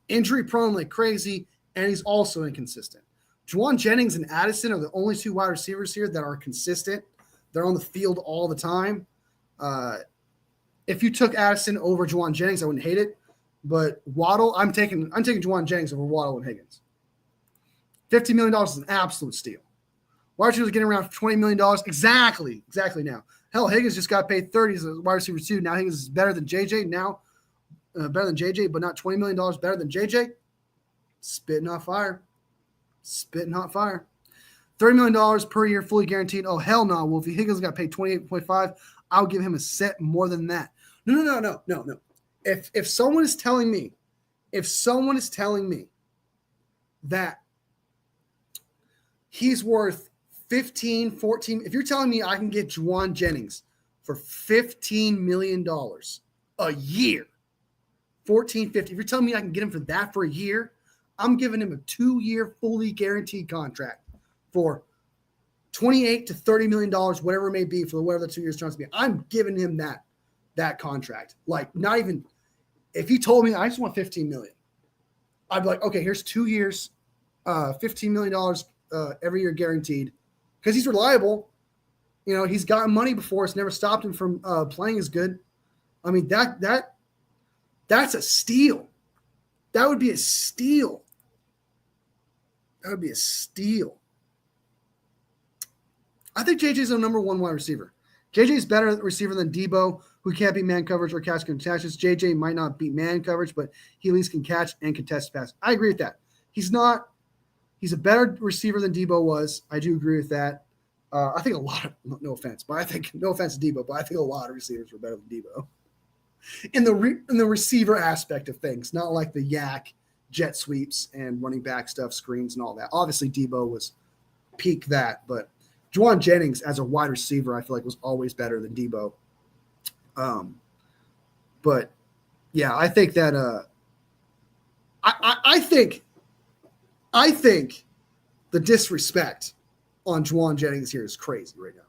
injury prone like crazy, and he's also inconsistent. Juwan Jennings and Addison are the only 2 wide receivers here that are consistent. They're on the field all the time. If you took Addison over Juwan Jennings, I wouldn't hate it. But Waddle, I'm taking Juwan Jennings over Waddle and Higgins. $50 million is an absolute steal. Wide receivers getting around $20 million. Exactly now. Hell, Higgins just got paid 30 as a wide receiver too. Now Higgins is better than JJ. Better than JJ, but not $20 million better than JJ. Spitting hot fire. $30 million per year, fully guaranteed. Oh, hell no. Well, if Higgins got paid 28.5, I'll give him a set more than that. No. If someone is telling me that he's worth 15, 14, if you're telling me I can get Juwan Jennings for $15 million a year, 14, 15, if you're telling me I can get him for that for a year, I'm giving him a 2-year fully guaranteed contract for $28 to $30 million, whatever it may be, for whatever the 2 years turns to be. I'm giving him that contract. Like, not even if he told me I just want $15 million, I'd be like, okay, here's 2 years, $15 million every year guaranteed, because he's reliable. You know, he's gotten money before. It's never stopped him from playing as good. I mean, that's a steal. That would be a steal. I think JJ's a number one wide receiver. JJ's better receiver than Debo, who can't beat man coverage or catch catches. JJ might not beat man coverage, but he at least can catch and contest pass. I agree with that. He's a better receiver than Debo was. I do agree with that. I think no offense to Debo, but I think a lot of receivers were better than Debo in the receiver aspect of things, not like the yak, jet sweeps, and running back stuff, screens, and all that. Obviously, Debo was peak that, but Juwan Jennings as a wide receiver, I feel like was always better than Debo. But yeah, I think that I think the disrespect on Juwan Jennings here is crazy right now.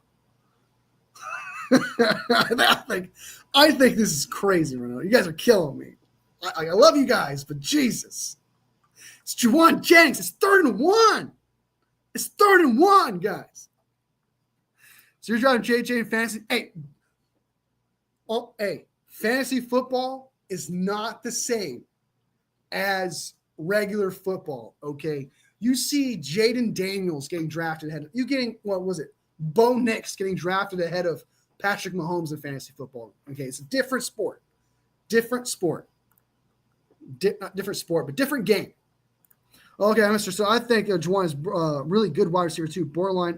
I think this is crazy right now. You guys are killing me. I love you guys, but Jesus. It's Juwan Jennings. It's 3rd and 1. It's 3rd and 1, guys. So you're driving JJ in fantasy. Hey, fantasy football is not the same as regular football, okay? You see Jaden Daniels getting drafted ahead. Bo Nix getting drafted ahead of Patrick Mahomes in fantasy football. Okay, it's a different sport. Different sport, but different game. Okay, Mr. So I think Juwan is really good wide receiver too.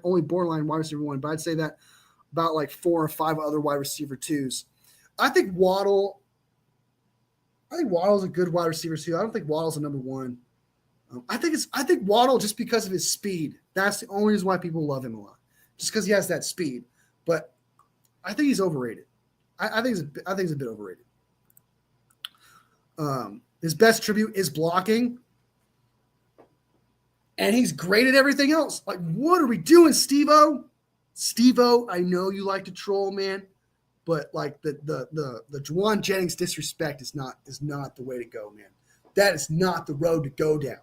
Only borderline wide receiver 1, but I'd say that about like 4 or 5 other wide receiver 2s. I think Waddle's a good wide receiver too. I don't think Waddle's a number 1. I think Waddle just because of his speed. That's the only reason why people love him a lot, just because he has that speed. But I think he's overrated. I think he's a bit overrated. His best tribute is blocking, and he's great at everything else. Like, what are we doing, Steve-O? Steve-O, I know you like to troll, man, but like the Juwan Jennings disrespect is not the way to go, man. That is not the road to go down.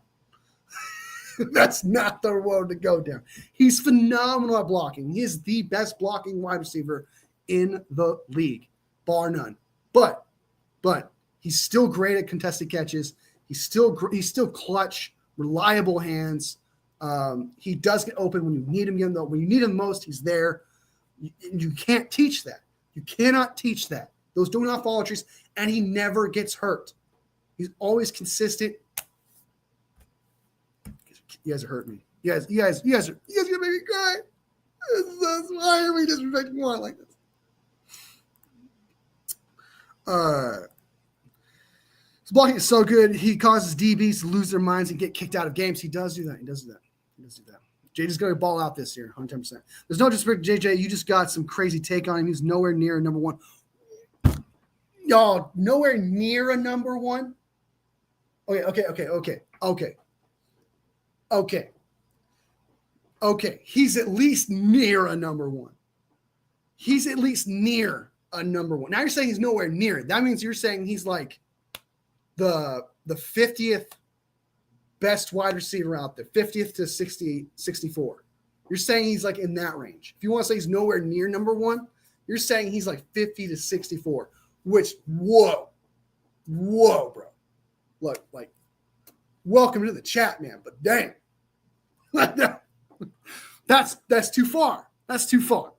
That's not the road to go down. He's phenomenal at blocking. He is the best blocking wide receiver in the league, bar none. But he's still great at contested catches. He's still clutch, reliable hands. He does get open when you need him. When you need him most, he's there. You can't teach that. You cannot teach that. Those do not follow trees, and he never gets hurt. He's always consistent. You guys are hurting me. You guys are gonna make me cry. Why are we disrespecting more like this? His blocking is so good. He causes DBs to lose their minds and get kicked out of games. He does do that. JJ's going to ball out this year, 110%. There's no disrespect to JJ. You just got some crazy take on him. He's nowhere near a number 1. Y'all, nowhere near a number 1. Okay. He's at least near a number 1. Now you're saying he's nowhere near it. That means you're saying he's like the 50th best wide receiver out there, 50th to 64. You're saying he's like in that range. If you want to say he's nowhere near number 1, you're saying he's like 50 to 64, which, whoa, bro. Look, like, welcome to the chat, man, but dang. That's too far. That's too far.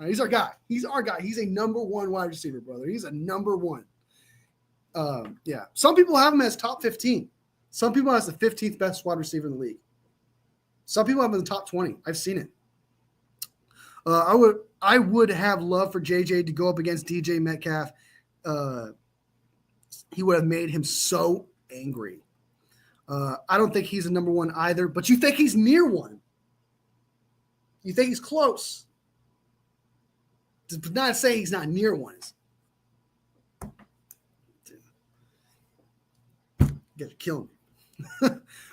He's our guy. He's our guy. He's a number one wide receiver, brother. He's a number one. Yeah. Some people have him as top 15. Some people has the 15th best wide receiver in the league. Some people have him in the top 20. I've seen it. I would have loved for JJ to go up against DJ Metcalf. He would have made him so angry. I don't think he's a number one either, but you think he's near one. You think he's close. To not say he's not near one. You guys are killing me.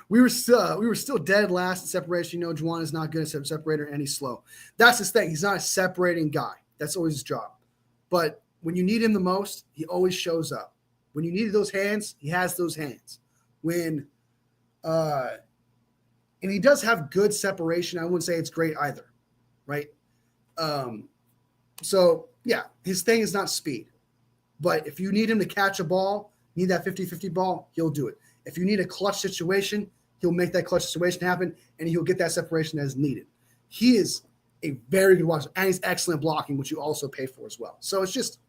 we were still dead last in separation. You know, Juwan is not good as a separator and he's slow. That's his thing. He's not a separating guy. That's always his job. But when you need him the most, he always shows up. When you need those hands, he has those hands. And he does have good separation. I wouldn't say it's great either, right? So, yeah, his thing is not speed. But if you need him to catch a ball, need that 50-50 ball, he'll do it. If you need a clutch situation, he'll make that clutch situation happen, and he'll get that separation as needed. He is a very good watcher, and he's excellent blocking, which you also pay for as well. So it's just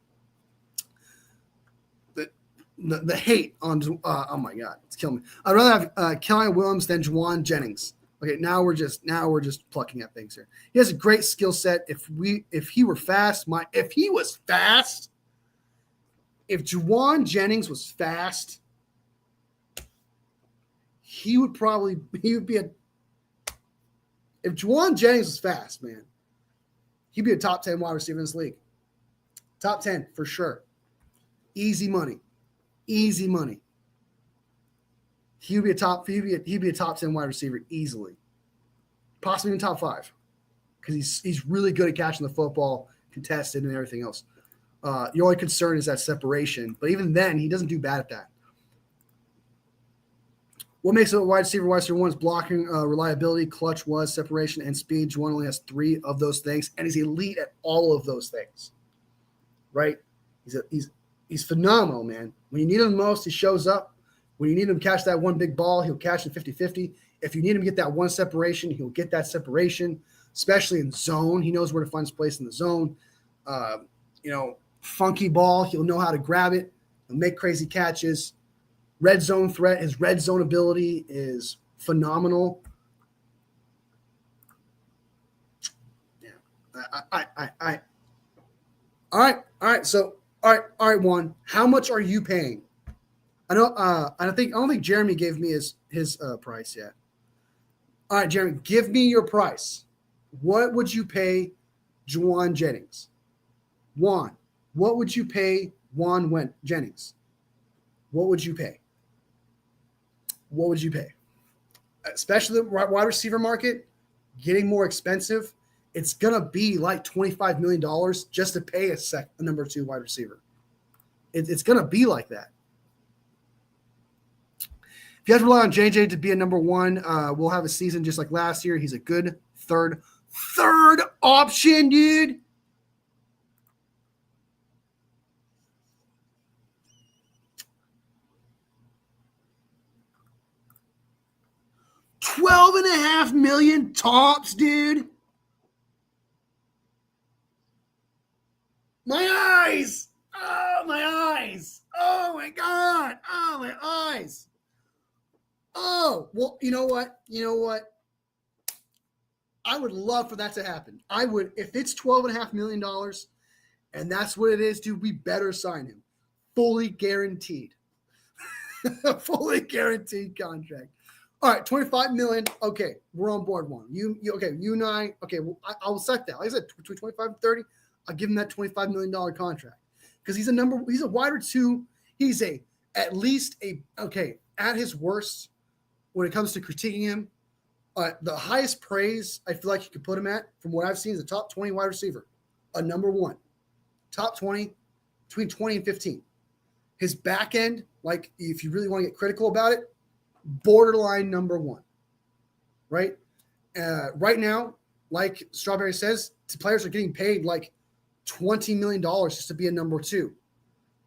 the hate on oh my God, it's killing me. I'd rather have Kelly Williams than Juwan Jennings. Okay, now we're just plucking at things here. He has a great skill set. If he was fast, if Juwan Jennings was fast, he would be a. If Juwan Jennings was fast, man, he'd be a top 10 wide receiver in this league. Top 10 for sure. Easy money. Easy money. He'd be a top 10 wide receiver easily. Possibly in top 5. Because he's really good at catching the football, contested, and everything else. Your only concern is that separation. But even then, he doesn't do bad at that. What makes a wide receiver one is blocking, reliability, clutch was, separation, and speed. Juwan only has 3 of those things, and he's elite at all of those things. Right? He's phenomenal, man. When you need him the most, he shows up. When you need him to catch that one big ball, he'll catch it 50-50. If you need him to get that one separation, he'll get that separation, especially in zone. He knows where to find his place in the zone. Funky ball, he'll know how to grab it. He'll make crazy catches. Red zone threat, his red zone ability is phenomenal. Yeah. All right. So, all right, Juan. How much are you paying? I don't think Jeremy gave me his price yet. All right, Jeremy, give me your price. What would you pay Juwan Jennings? Juan, what would you pay Juwan Jennings? What would you pay? What would you pay? Especially the wide receiver market getting more expensive. It's going to be like $25 million just to pay a number 2 wide receiver. It's going to be like that. If you have to rely on JJ to be a number 1, we'll have a season just like last year. He's a good third option, dude. $12.5 million tops, dude. My eyes. Oh, my eyes. Oh, my God. Oh, my eyes. Oh, well, you know what? I would love for that to happen. I would, if it's $12.5 million and that's what it is, dude, we better sign him. Fully guaranteed. Fully guaranteed contract. All right, $25 million. Okay, we're on board, Juan. You and I. Okay, well, I'll set that. Like I said, between 25 and 30, I'll give him that $25 million contract because he's a wider 2. He's at his worst when it comes to critiquing him. The highest praise I feel like you could put him at, from what I've seen, is a top 20 wide receiver, a number 1, top 20, between 20 and 15. His back end, like if you really want to get critical about it, borderline number 1, right? Right now, like Strawberry says, players are getting paid like $20 million just to be a number 2.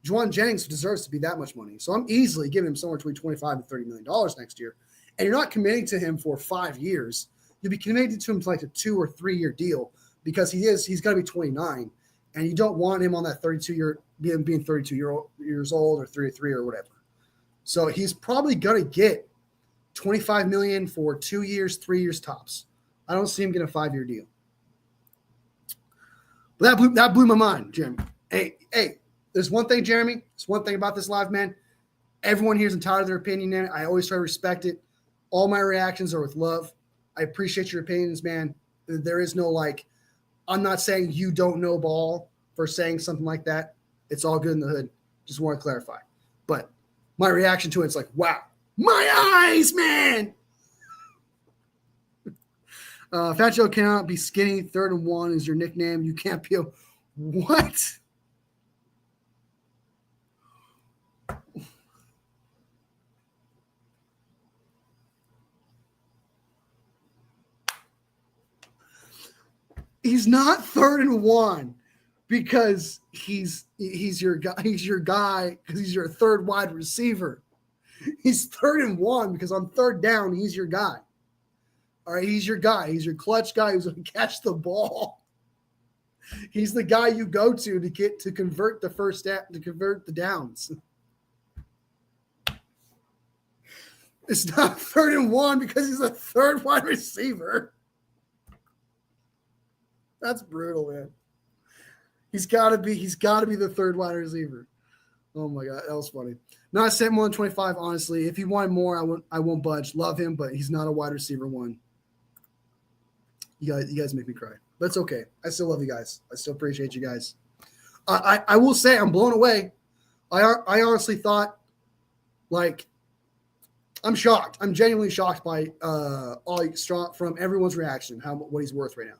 Juwan Jennings deserves to be that much money. So I'm easily giving him somewhere between $25 and $30 million next year. And you're not committing to him for 5 years. you'll be connected to him to like a 2 or 3 year deal because he's got to be 29, and you don't want him on that 32 being 32 years old or 33 or whatever. So he's probably gonna get $25 million for 2 years, 3 years tops. I don't see him getting a 5-year deal. But that blew my mind, Jeremy. Hey, there's one thing, Jeremy. There's one thing about this live, man. Everyone here is entitled to their opinion, man. I always try to respect it. All my reactions are with love. I appreciate your opinions, man. There is no I'm not saying you don't know ball for saying something like that. It's all good in the hood. Just want to clarify. But my reaction to it's like, wow, my eyes, man. Fat Joe cannot be skinny. 3rd and 1 is your nickname. You can't be what? He's not 3rd and 1 because he's your guy. He's your guy because he's your 3rd wide receiver. He's 3rd and 1 because on 3rd down, he's your guy. All right, he's your guy. He's your clutch guy who's going to catch the ball. He's the guy you go to convert the first step, to convert the downs. It's not 3rd and 1 because he's a 3rd wide receiver. That's brutal, man. He's got to be the 3rd wide receiver. Oh my God, that was funny. Not sent more than 25, honestly. If he wanted more, I won't budge. Love him, but he's not a wide receiver 1. You guys make me cry. But it's okay. I still love you guys. I still appreciate you guys. I will say I'm blown away. I honestly thought, I'm shocked. I'm genuinely shocked by from everyone's reaction, what he's worth right now.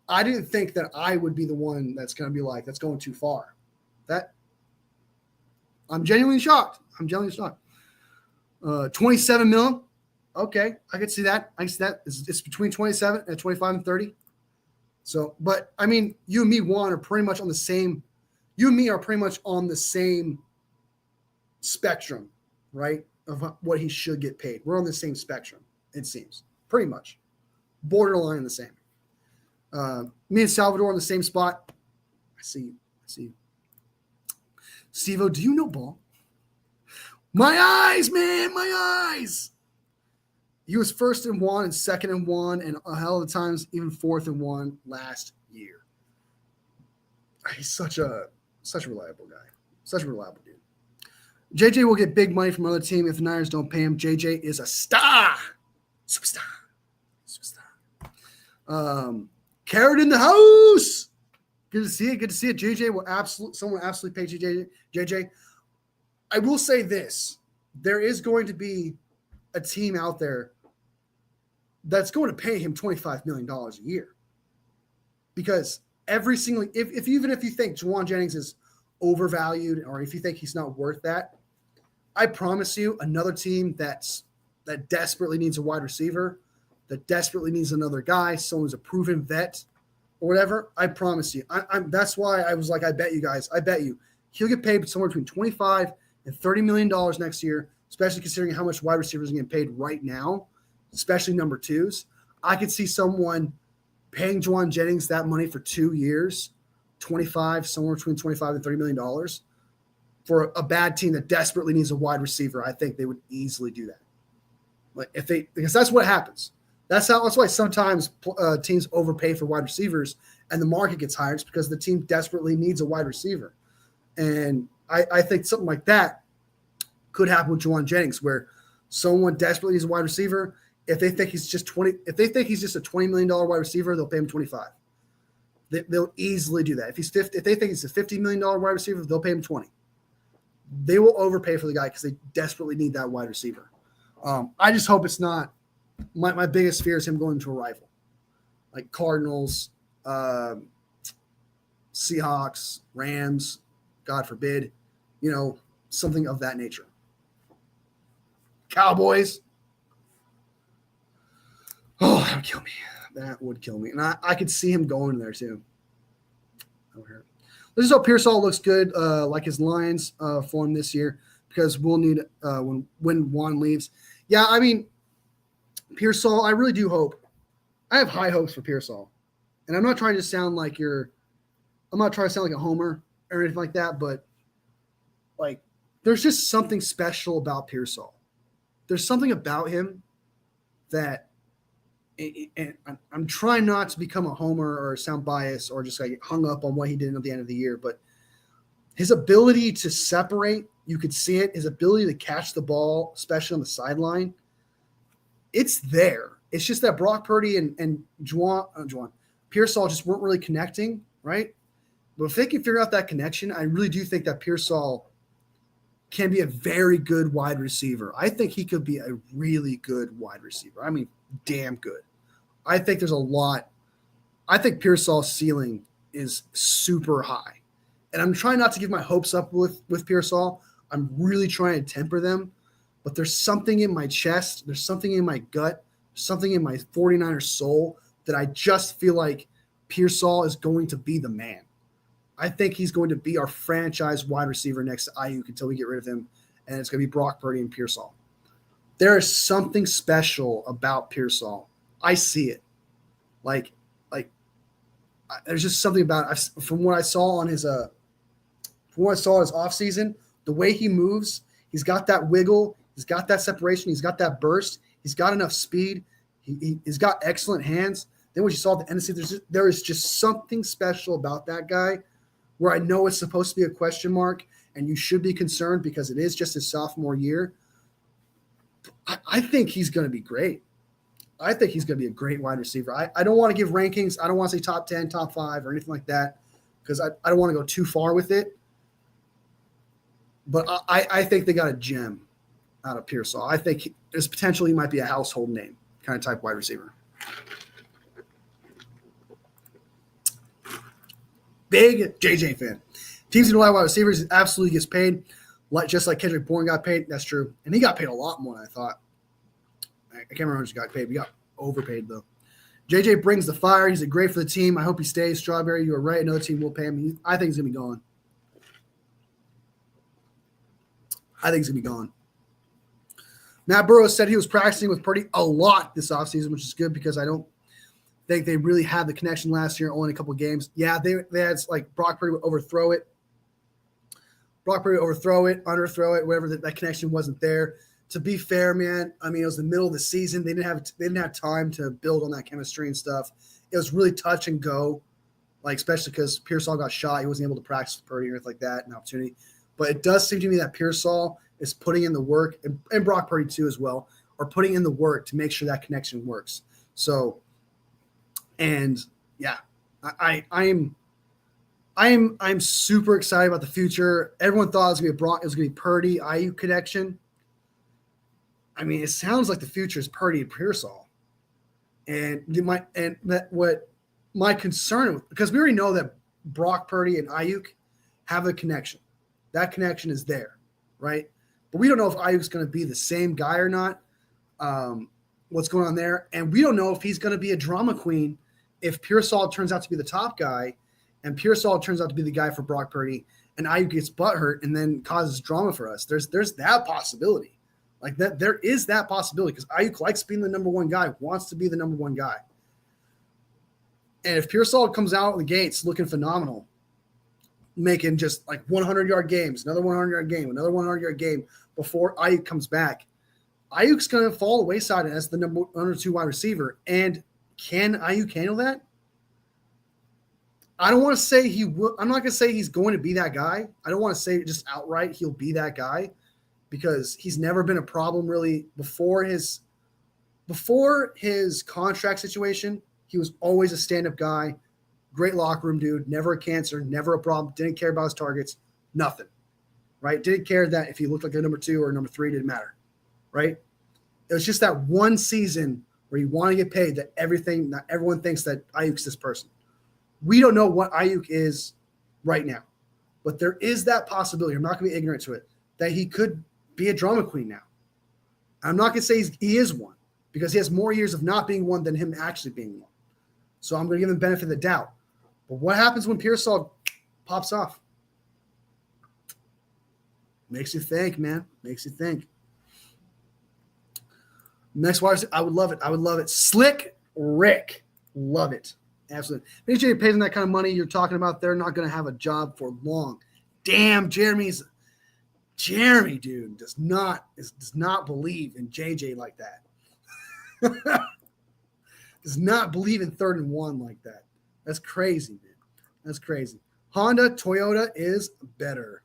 I didn't think that I would be the one that's going to be that's going too far. I'm genuinely shocked. 27 mil. Okay, I can see that. It's between 27 and 25 and 30. So, but I mean, you and me, Juan, are pretty much on the same. You and me are pretty much on the same spectrum, right? Of what he should get paid. We're on the same spectrum. It seems pretty much borderline the same. Me and Salvador on the same spot. I see you. Steve-O, do you know ball? My eyes, man, my eyes. He was 1st and 1 and 2nd and 1 and a hell of the times even 4th and 1 last year. He's such a reliable guy. Such a reliable dude. JJ will get big money from another team if the Niners don't pay him. JJ is a star. Superstar. Carrot in the house. Good to see it. JJ someone absolutely pay JJ. I will say this. There is going to be a team out there that's going to pay him $25 million a year. Because even if you think Juwan Jennings is overvalued or if you think he's not worth that, I promise you another team that desperately needs a wide receiver, that desperately needs another guy, someone who's a proven vet or whatever, I promise you. That's why I was like, I bet you guys. I bet you he'll get paid somewhere between $25 and $30 million next year, especially considering how much wide receivers are getting paid right now, especially number 2s. I could see someone paying Juwan Jennings that money for 2 years, somewhere between $25 and $30 million for a bad team that desperately needs a wide receiver. I think they would easily do that. Because that's what happens. That's why sometimes teams overpay for wide receivers and the market gets higher. It's because the team desperately needs a wide receiver. And I think something like that could happen with Juwan Jennings, where someone desperately needs a wide receiver. If they think he's just a $20 million wide receiver, they'll pay him 25. They'll easily do that. If they think he's a $50 million wide receiver, they'll pay him 20. They will overpay for the guy because they desperately need that wide receiver. I just hope it's not. My biggest fear is him going to a rival, like Cardinals, Seahawks, Rams, God forbid, something of that nature. Cowboys. Oh, that would kill me. That would kill me. And I could see him going there too. Let's just hope Pearsall looks good, like his Lions form this year, because we'll need when Juan leaves. Yeah, I mean, Pearsall, I really do hope I have high hopes for Pearsall. And I'm not trying to sound like I'm not trying to sound like a homer or anything like that, but like there's just something special about Pearsall. There's something about him that, and I'm trying not to become a homer or sound biased or just like hung up on what he did at the end of the year, but his ability to separate, you could see it, his ability to catch the ball, especially on the sideline, it's there. It's just that Brock Purdy and Pearsall just weren't really connecting, right? But if they can figure out that connection, I really do think that Pearsall can be a very good wide receiver. I think he could be a really good wide receiver. I mean, damn good. I think there's a lot. I think Pearsall's ceiling is super high. And I'm trying not to give my hopes up with Pearsall. I'm really trying to temper them. But there's something in my chest, there's something in my gut, something in my 49ers soul that I just feel like Pearsall is going to be the man. I think he's going to be our franchise wide receiver next to Ayuk until we get rid of him, and it's going to be Brock Purdy and Pearsall. There is something special about Pearsall. I see it. Like there's just something about it. From what I saw on his offseason, the way he moves, he's got that wiggle, he's got that separation, he's got that burst, he's got enough speed, he's got excellent hands. Then what you saw at the end of the season, there is just something special about that guy where I know it's supposed to be a question mark and you should be concerned because it is just his sophomore year. I think he's going to be great. I think he's going to be a great wide receiver. I don't want to give rankings. I don't want to say top 10, top 5 or anything like that because I don't want to go too far with it. But I think they got a gem out of Pearsall. I think there's potential he might be a household name kind of type wide receiver. Big JJ fan. Teams in wide receivers absolutely gets paid, just like Kendrick Bourne got paid. That's true. And he got paid a lot more than I thought. I can't remember how much he got paid. We got overpaid, though. JJ brings the fire. He's great for the team. I hope he stays. Strawberry, you are right. Another team will pay him. I think he's going to be gone. Matt Burrows said he was practicing with Purdy a lot this offseason, which is good because I don't think they really had the connection last year, only a couple of games. Yeah, they had like Brock Purdy would overthrow it. Underthrow it, whatever that connection wasn't there. To be fair, man, I mean, it was the middle of the season. They didn't have time to build on that chemistry and stuff. It was really touch and go, like especially because Pearsall got shot. He wasn't able to practice with Purdy or anything like that, an opportunity. But it does seem to me that Pearsall is putting in the work, and Brock Purdy too as well, are putting in the work to make sure that connection works. So, and yeah, I'm super excited about the future. Everyone thought it was gonna be Purdy Ayuk connection. I mean, it sounds like the future is Purdy and Pearsall. And what my concern, because we already know that Brock Purdy and Ayuk have a connection. That connection is there, right? But we don't know if Ayuk's going to be the same guy or not. What's going on there? And we don't know if he's going to be a drama queen if Pearsall turns out to be the top guy and Pearsall turns out to be the guy for Brock Purdy and Ayuk gets butthurt and then causes drama for us. There's that possibility. Like that, there is that possibility because Ayuk likes being the number one guy, wants to be the number one guy. And if Pearsall comes out of the gates looking phenomenal, making just like 100-yard games, another 100-yard game, another 100-yard game before Ayuk comes back, Ayuk's going to fall the wayside as the number 2 wide receiver. And can Ayuk handle that? I don't want to say he will. I'm not going to say he's going to be that guy. I don't want to say just outright he'll be that guy because he's never been a problem really before his contract situation. He was always a stand-up guy, great locker room dude, never a cancer, never a problem, didn't care about his targets, nothing, right? Didn't care that if he looked like a number 2 or number 3, didn't matter, right? It was just that one season where you want to get paid that everyone thinks that Ayuk's this person. We don't know what Ayuk is right now, but there is that possibility. I'm not going to be ignorant to it, that he could be a drama queen now. I'm not going to say he is one because he has more years of not being one than him actually being one. So I'm going to give him the benefit of the doubt. But what happens when Pearsall pops off? Makes you think, man. Makes you think. Next wide, I would love it. Slick Rick. Love it. Absolutely. If AJ pays them that kind of money you're talking about, they're not going to have a job for long. Damn, Jeremy, dude, does not believe in JJ like that. Does not believe in 3rd and 1 like that. That's crazy, man. That's crazy. Honda, Toyota is better.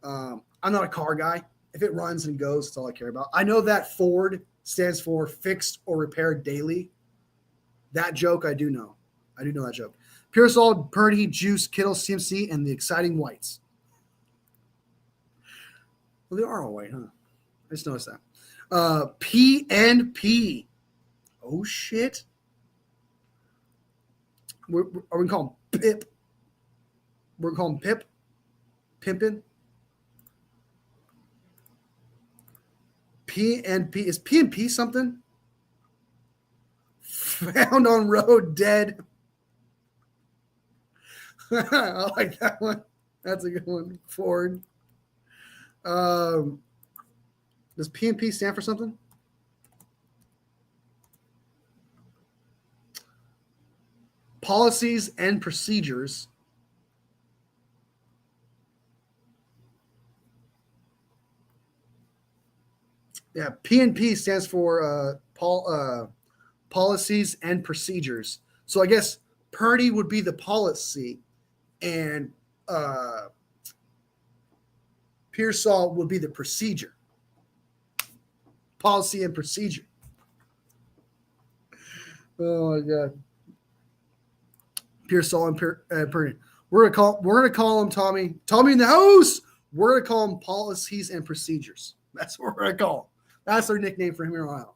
I'm not a car guy. If it runs and goes, that's all I care about. I know that Ford stands for fixed or repaired daily. That joke I do know. I do know that joke. Pearsall, Purdy, Juice, Kittle, CMC, and the exciting whites. Well, they are all white, huh? I just noticed that. PNP. Oh, shit. Are we going to call him Pip? We're going to call him Pip? Pimpin'? PNP. Is PNP something? Found on road dead. I like that one. That's a good one. Ford. Does PNP stand for something? Policies and procedures. Yeah, PNP stands for policies and procedures. So I guess Purdy would be the policy, and Pearsall would be the procedure. Policy and procedure. Oh my God. Pearsall and Purdy. We're gonna call him Tommy. Tommy in the house. We're gonna call him policies and procedures. That's what we're gonna call him. That's their nickname for him here on out.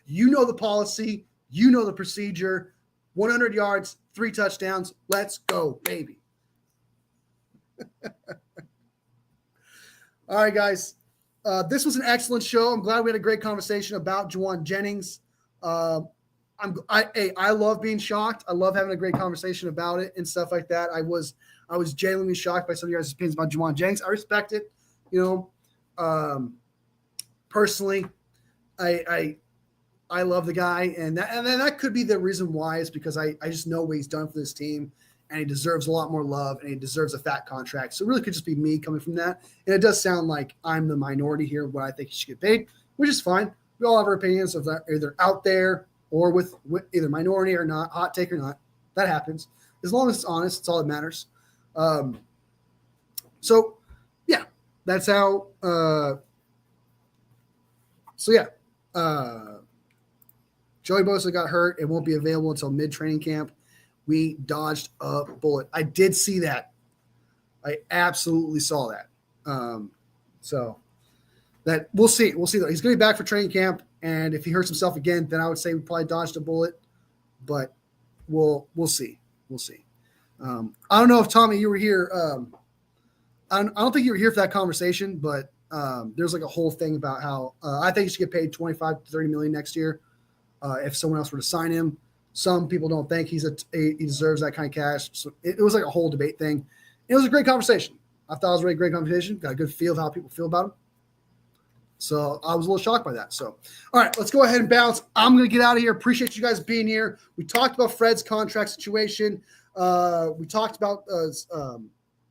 You know the policy. You know the procedure. 100 yards, 3 touchdowns. Let's go, baby. All right, guys. This was an excellent show. I'm glad we had a great conversation about Jauan Jennings. I love being shocked. I love having a great conversation about it and stuff like that. I was genuinely shocked by some of your guys' opinions about Jauan Jennings. I respect it. Personally, I love the guy, and that could be the reason why, is because I just know what he's done for this team, and he deserves a lot more love, and he deserves a fat contract. So it really could just be me coming from that. And it does sound like I'm the minority here what I think he should get paid, which is fine. We all have our opinions of that, either out there or with either minority or not, hot take or not. That happens. As long as it's honest, it's all that matters. So yeah, that's how. Joey Bosa got hurt and won't be available until mid-training camp. We dodged a bullet. I did see that. I absolutely saw that. So that we'll see. We'll see. He's going to be back for training camp, and if he hurts himself again, then I would say we probably dodged a bullet. But we'll see. We'll see. I don't know if Tommy, you were here. I don't think you were here for that conversation, but there's like a whole thing about how I think he should get paid $25 to $30 million next year. If someone else were to sign him, some people don't think he deserves that kind of cash. So it was like a whole debate thing. It was a great conversation. I thought it was a really great conversation. Got a good feel of how people feel about him. So I was a little shocked by that. So, all right, let's go ahead and bounce. I'm going to get out of here. Appreciate you guys being here. We talked about Fred's contract situation. We talked about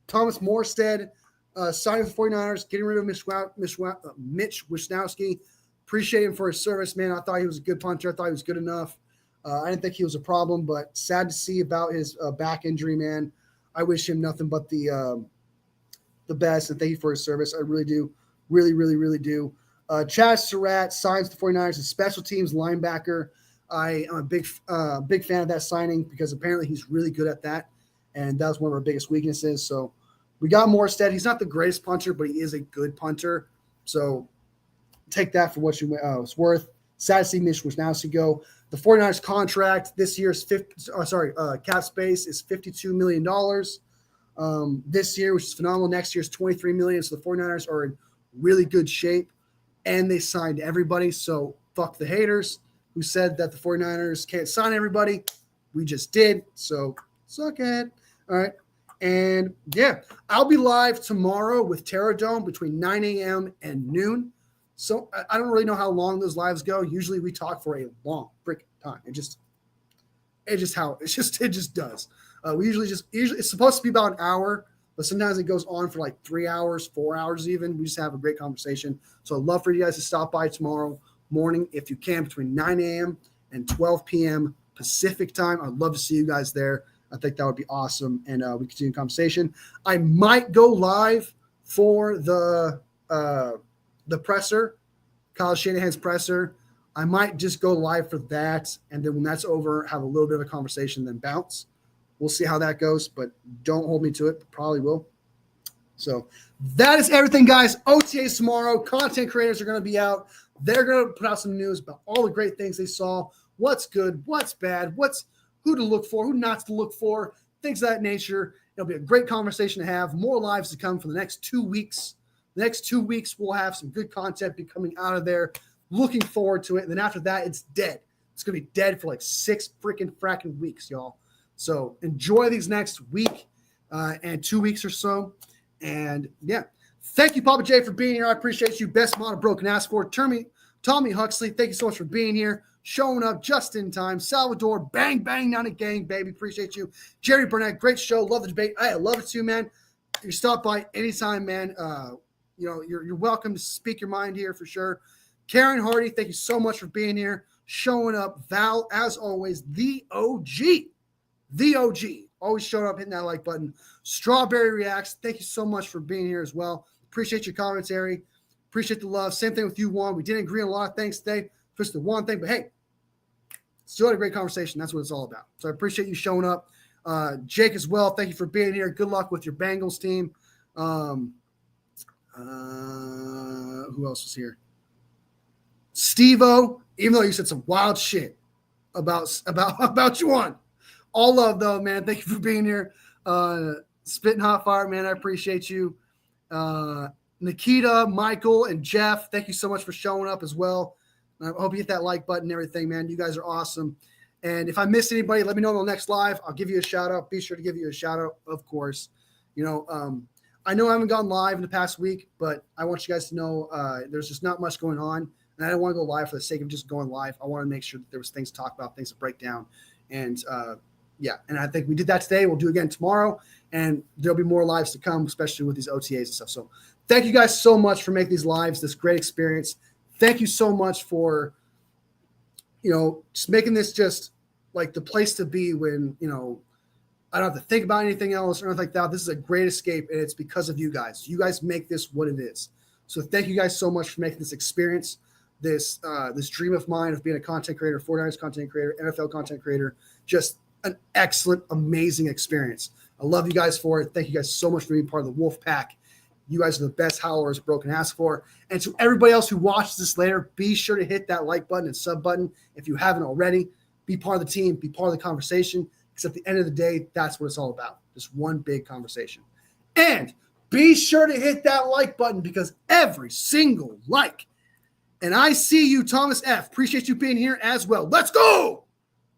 Thomas Morstead signing with the 49ers, getting rid of Mitch Wisnowski. Appreciate him for his service, man. I thought he was a good punter. I thought he was good enough. I didn't think he was a problem, but sad to see about his back injury, man. I wish him nothing but the best, and thank you for his service. I really do. Really, really, really do. Chaz Surratt signs the 49ers as special teams linebacker. I am a big fan of that signing because apparently he's really good at that, and that was one of our biggest weaknesses. So we got Morstead. He's not the greatest punter, but he is a good punter. So take that for what it's worth. Sad to see Mitch Wisnowski go. The 49ers contract this year's cap space is $52 million this year, which is phenomenal. Next year's $23 million. So the 49ers are in really good shape, and they signed everybody. So fuck the haters who said that the 49ers can't sign everybody. We just did. So suck it. All right. And yeah, I'll be live tomorrow with Terra Dome between 9 a.m. and noon. So I don't really know how long those lives go. Usually we talk for a long freaking time. It just does. We usually it's supposed to be about an hour, but sometimes it goes on for like 3 hours, 4 hours even. We just have a great conversation. So I'd love for you guys to stop by tomorrow morning if you can, between 9 a.m. and 12 p.m. Pacific time. I'd love to see you guys there. I think that would be awesome, and we continue the conversation. I might go live for the presser, Kyle Shanahan's presser. I might just go live for that, and then when that's over, have a little bit of a conversation, then bounce. We'll see how that goes, but don't hold me to it. Probably will. So that is everything, guys. OTAs tomorrow. Content creators are going to be out. They're going to put out some news about all the great things they saw, what's good, what's bad, who to look for, who not to look for, things of that nature. It'll be a great conversation to have. More lives to come for the next 2 weeks. The next 2 weeks, we'll have some good content be coming out of there. Looking forward to it. And then after that, it's dead. It's going to be dead for like 6 freaking fracking weeks, y'all. So enjoy these next week and 2 weeks or so. And yeah, thank you, Papa J, for being here. I appreciate you. Best mod of Broken Ass for Tommy Huxley. Thank you so much for being here, showing up just in time. Salvador, bang, bang, down a gang, baby. Appreciate you. Jerry Burnett, great show. Love the debate. I love it too, man. You stop by anytime, man. You're welcome to speak your mind here for sure. Karen Hardy, thank you so much for being here, showing up. Val, as always, the OG. Always showing up, hitting that like button. Strawberry Reacts, thank you so much for being here as well. Appreciate your commentary. Appreciate the love. Same thing with you, Juan. We didn't agree on a lot of things today, just the one thing, but hey, still had a great conversation. That's what it's all about. So I appreciate you showing up. Jake as well, thank you for being here. Good luck with your Bengals team. Who else was here? Steve-O, even though you said some wild shit about you on. All love, though, man. Thank you for being here. Spitting Hot Fire, man. I appreciate you. Nikita, Michael, and Jeff, thank you so much for showing up as well. I hope you hit that like button and everything, man. You guys are awesome. And if I missed anybody, let me know on the next live. I'll give you a shout out. Be sure to give you a shout out, of course. I know I haven't gone live in the past week, but I want you guys to know there's just not much going on. And I don't want to go live for the sake of just going live. I want to make sure that there was things to talk about, things to break down. And and I think we did that today. We'll do it again tomorrow. And there'll be more lives to come, especially with these OTAs and stuff. So thank you guys so much for making these lives this great experience. Thank you so much for, just making this just like the place to be when, I don't have to think about anything else or anything like that. This is a great escape, and it's because of you guys. You guys make this what it is. So thank you guys so much for making this experience, this dream of mine of being a content creator, 49ers content creator, NFL content creator, just an excellent, amazing experience. I love you guys for it. Thank you guys so much for being part of the Wolf Pack. You guys are the best howlers Broken Ass for. And to everybody else who watches this later, be sure to hit that like button and sub button if you haven't already. Be part of the team. Be part of the conversation. Because at the end of the day, that's what it's all about. Just one big conversation. And be sure to hit that like button because every single like. And I see you, Thomas F. Appreciate you being here as well. Let's go.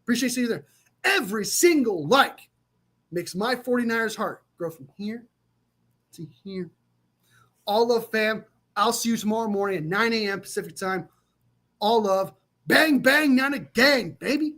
Appreciate seeing you there. Every single like makes my 49ers heart grow from here to here. All love, fam. I'll see you tomorrow morning at 9 a.m. Pacific time. All love. Bang, bang, not a gang, baby.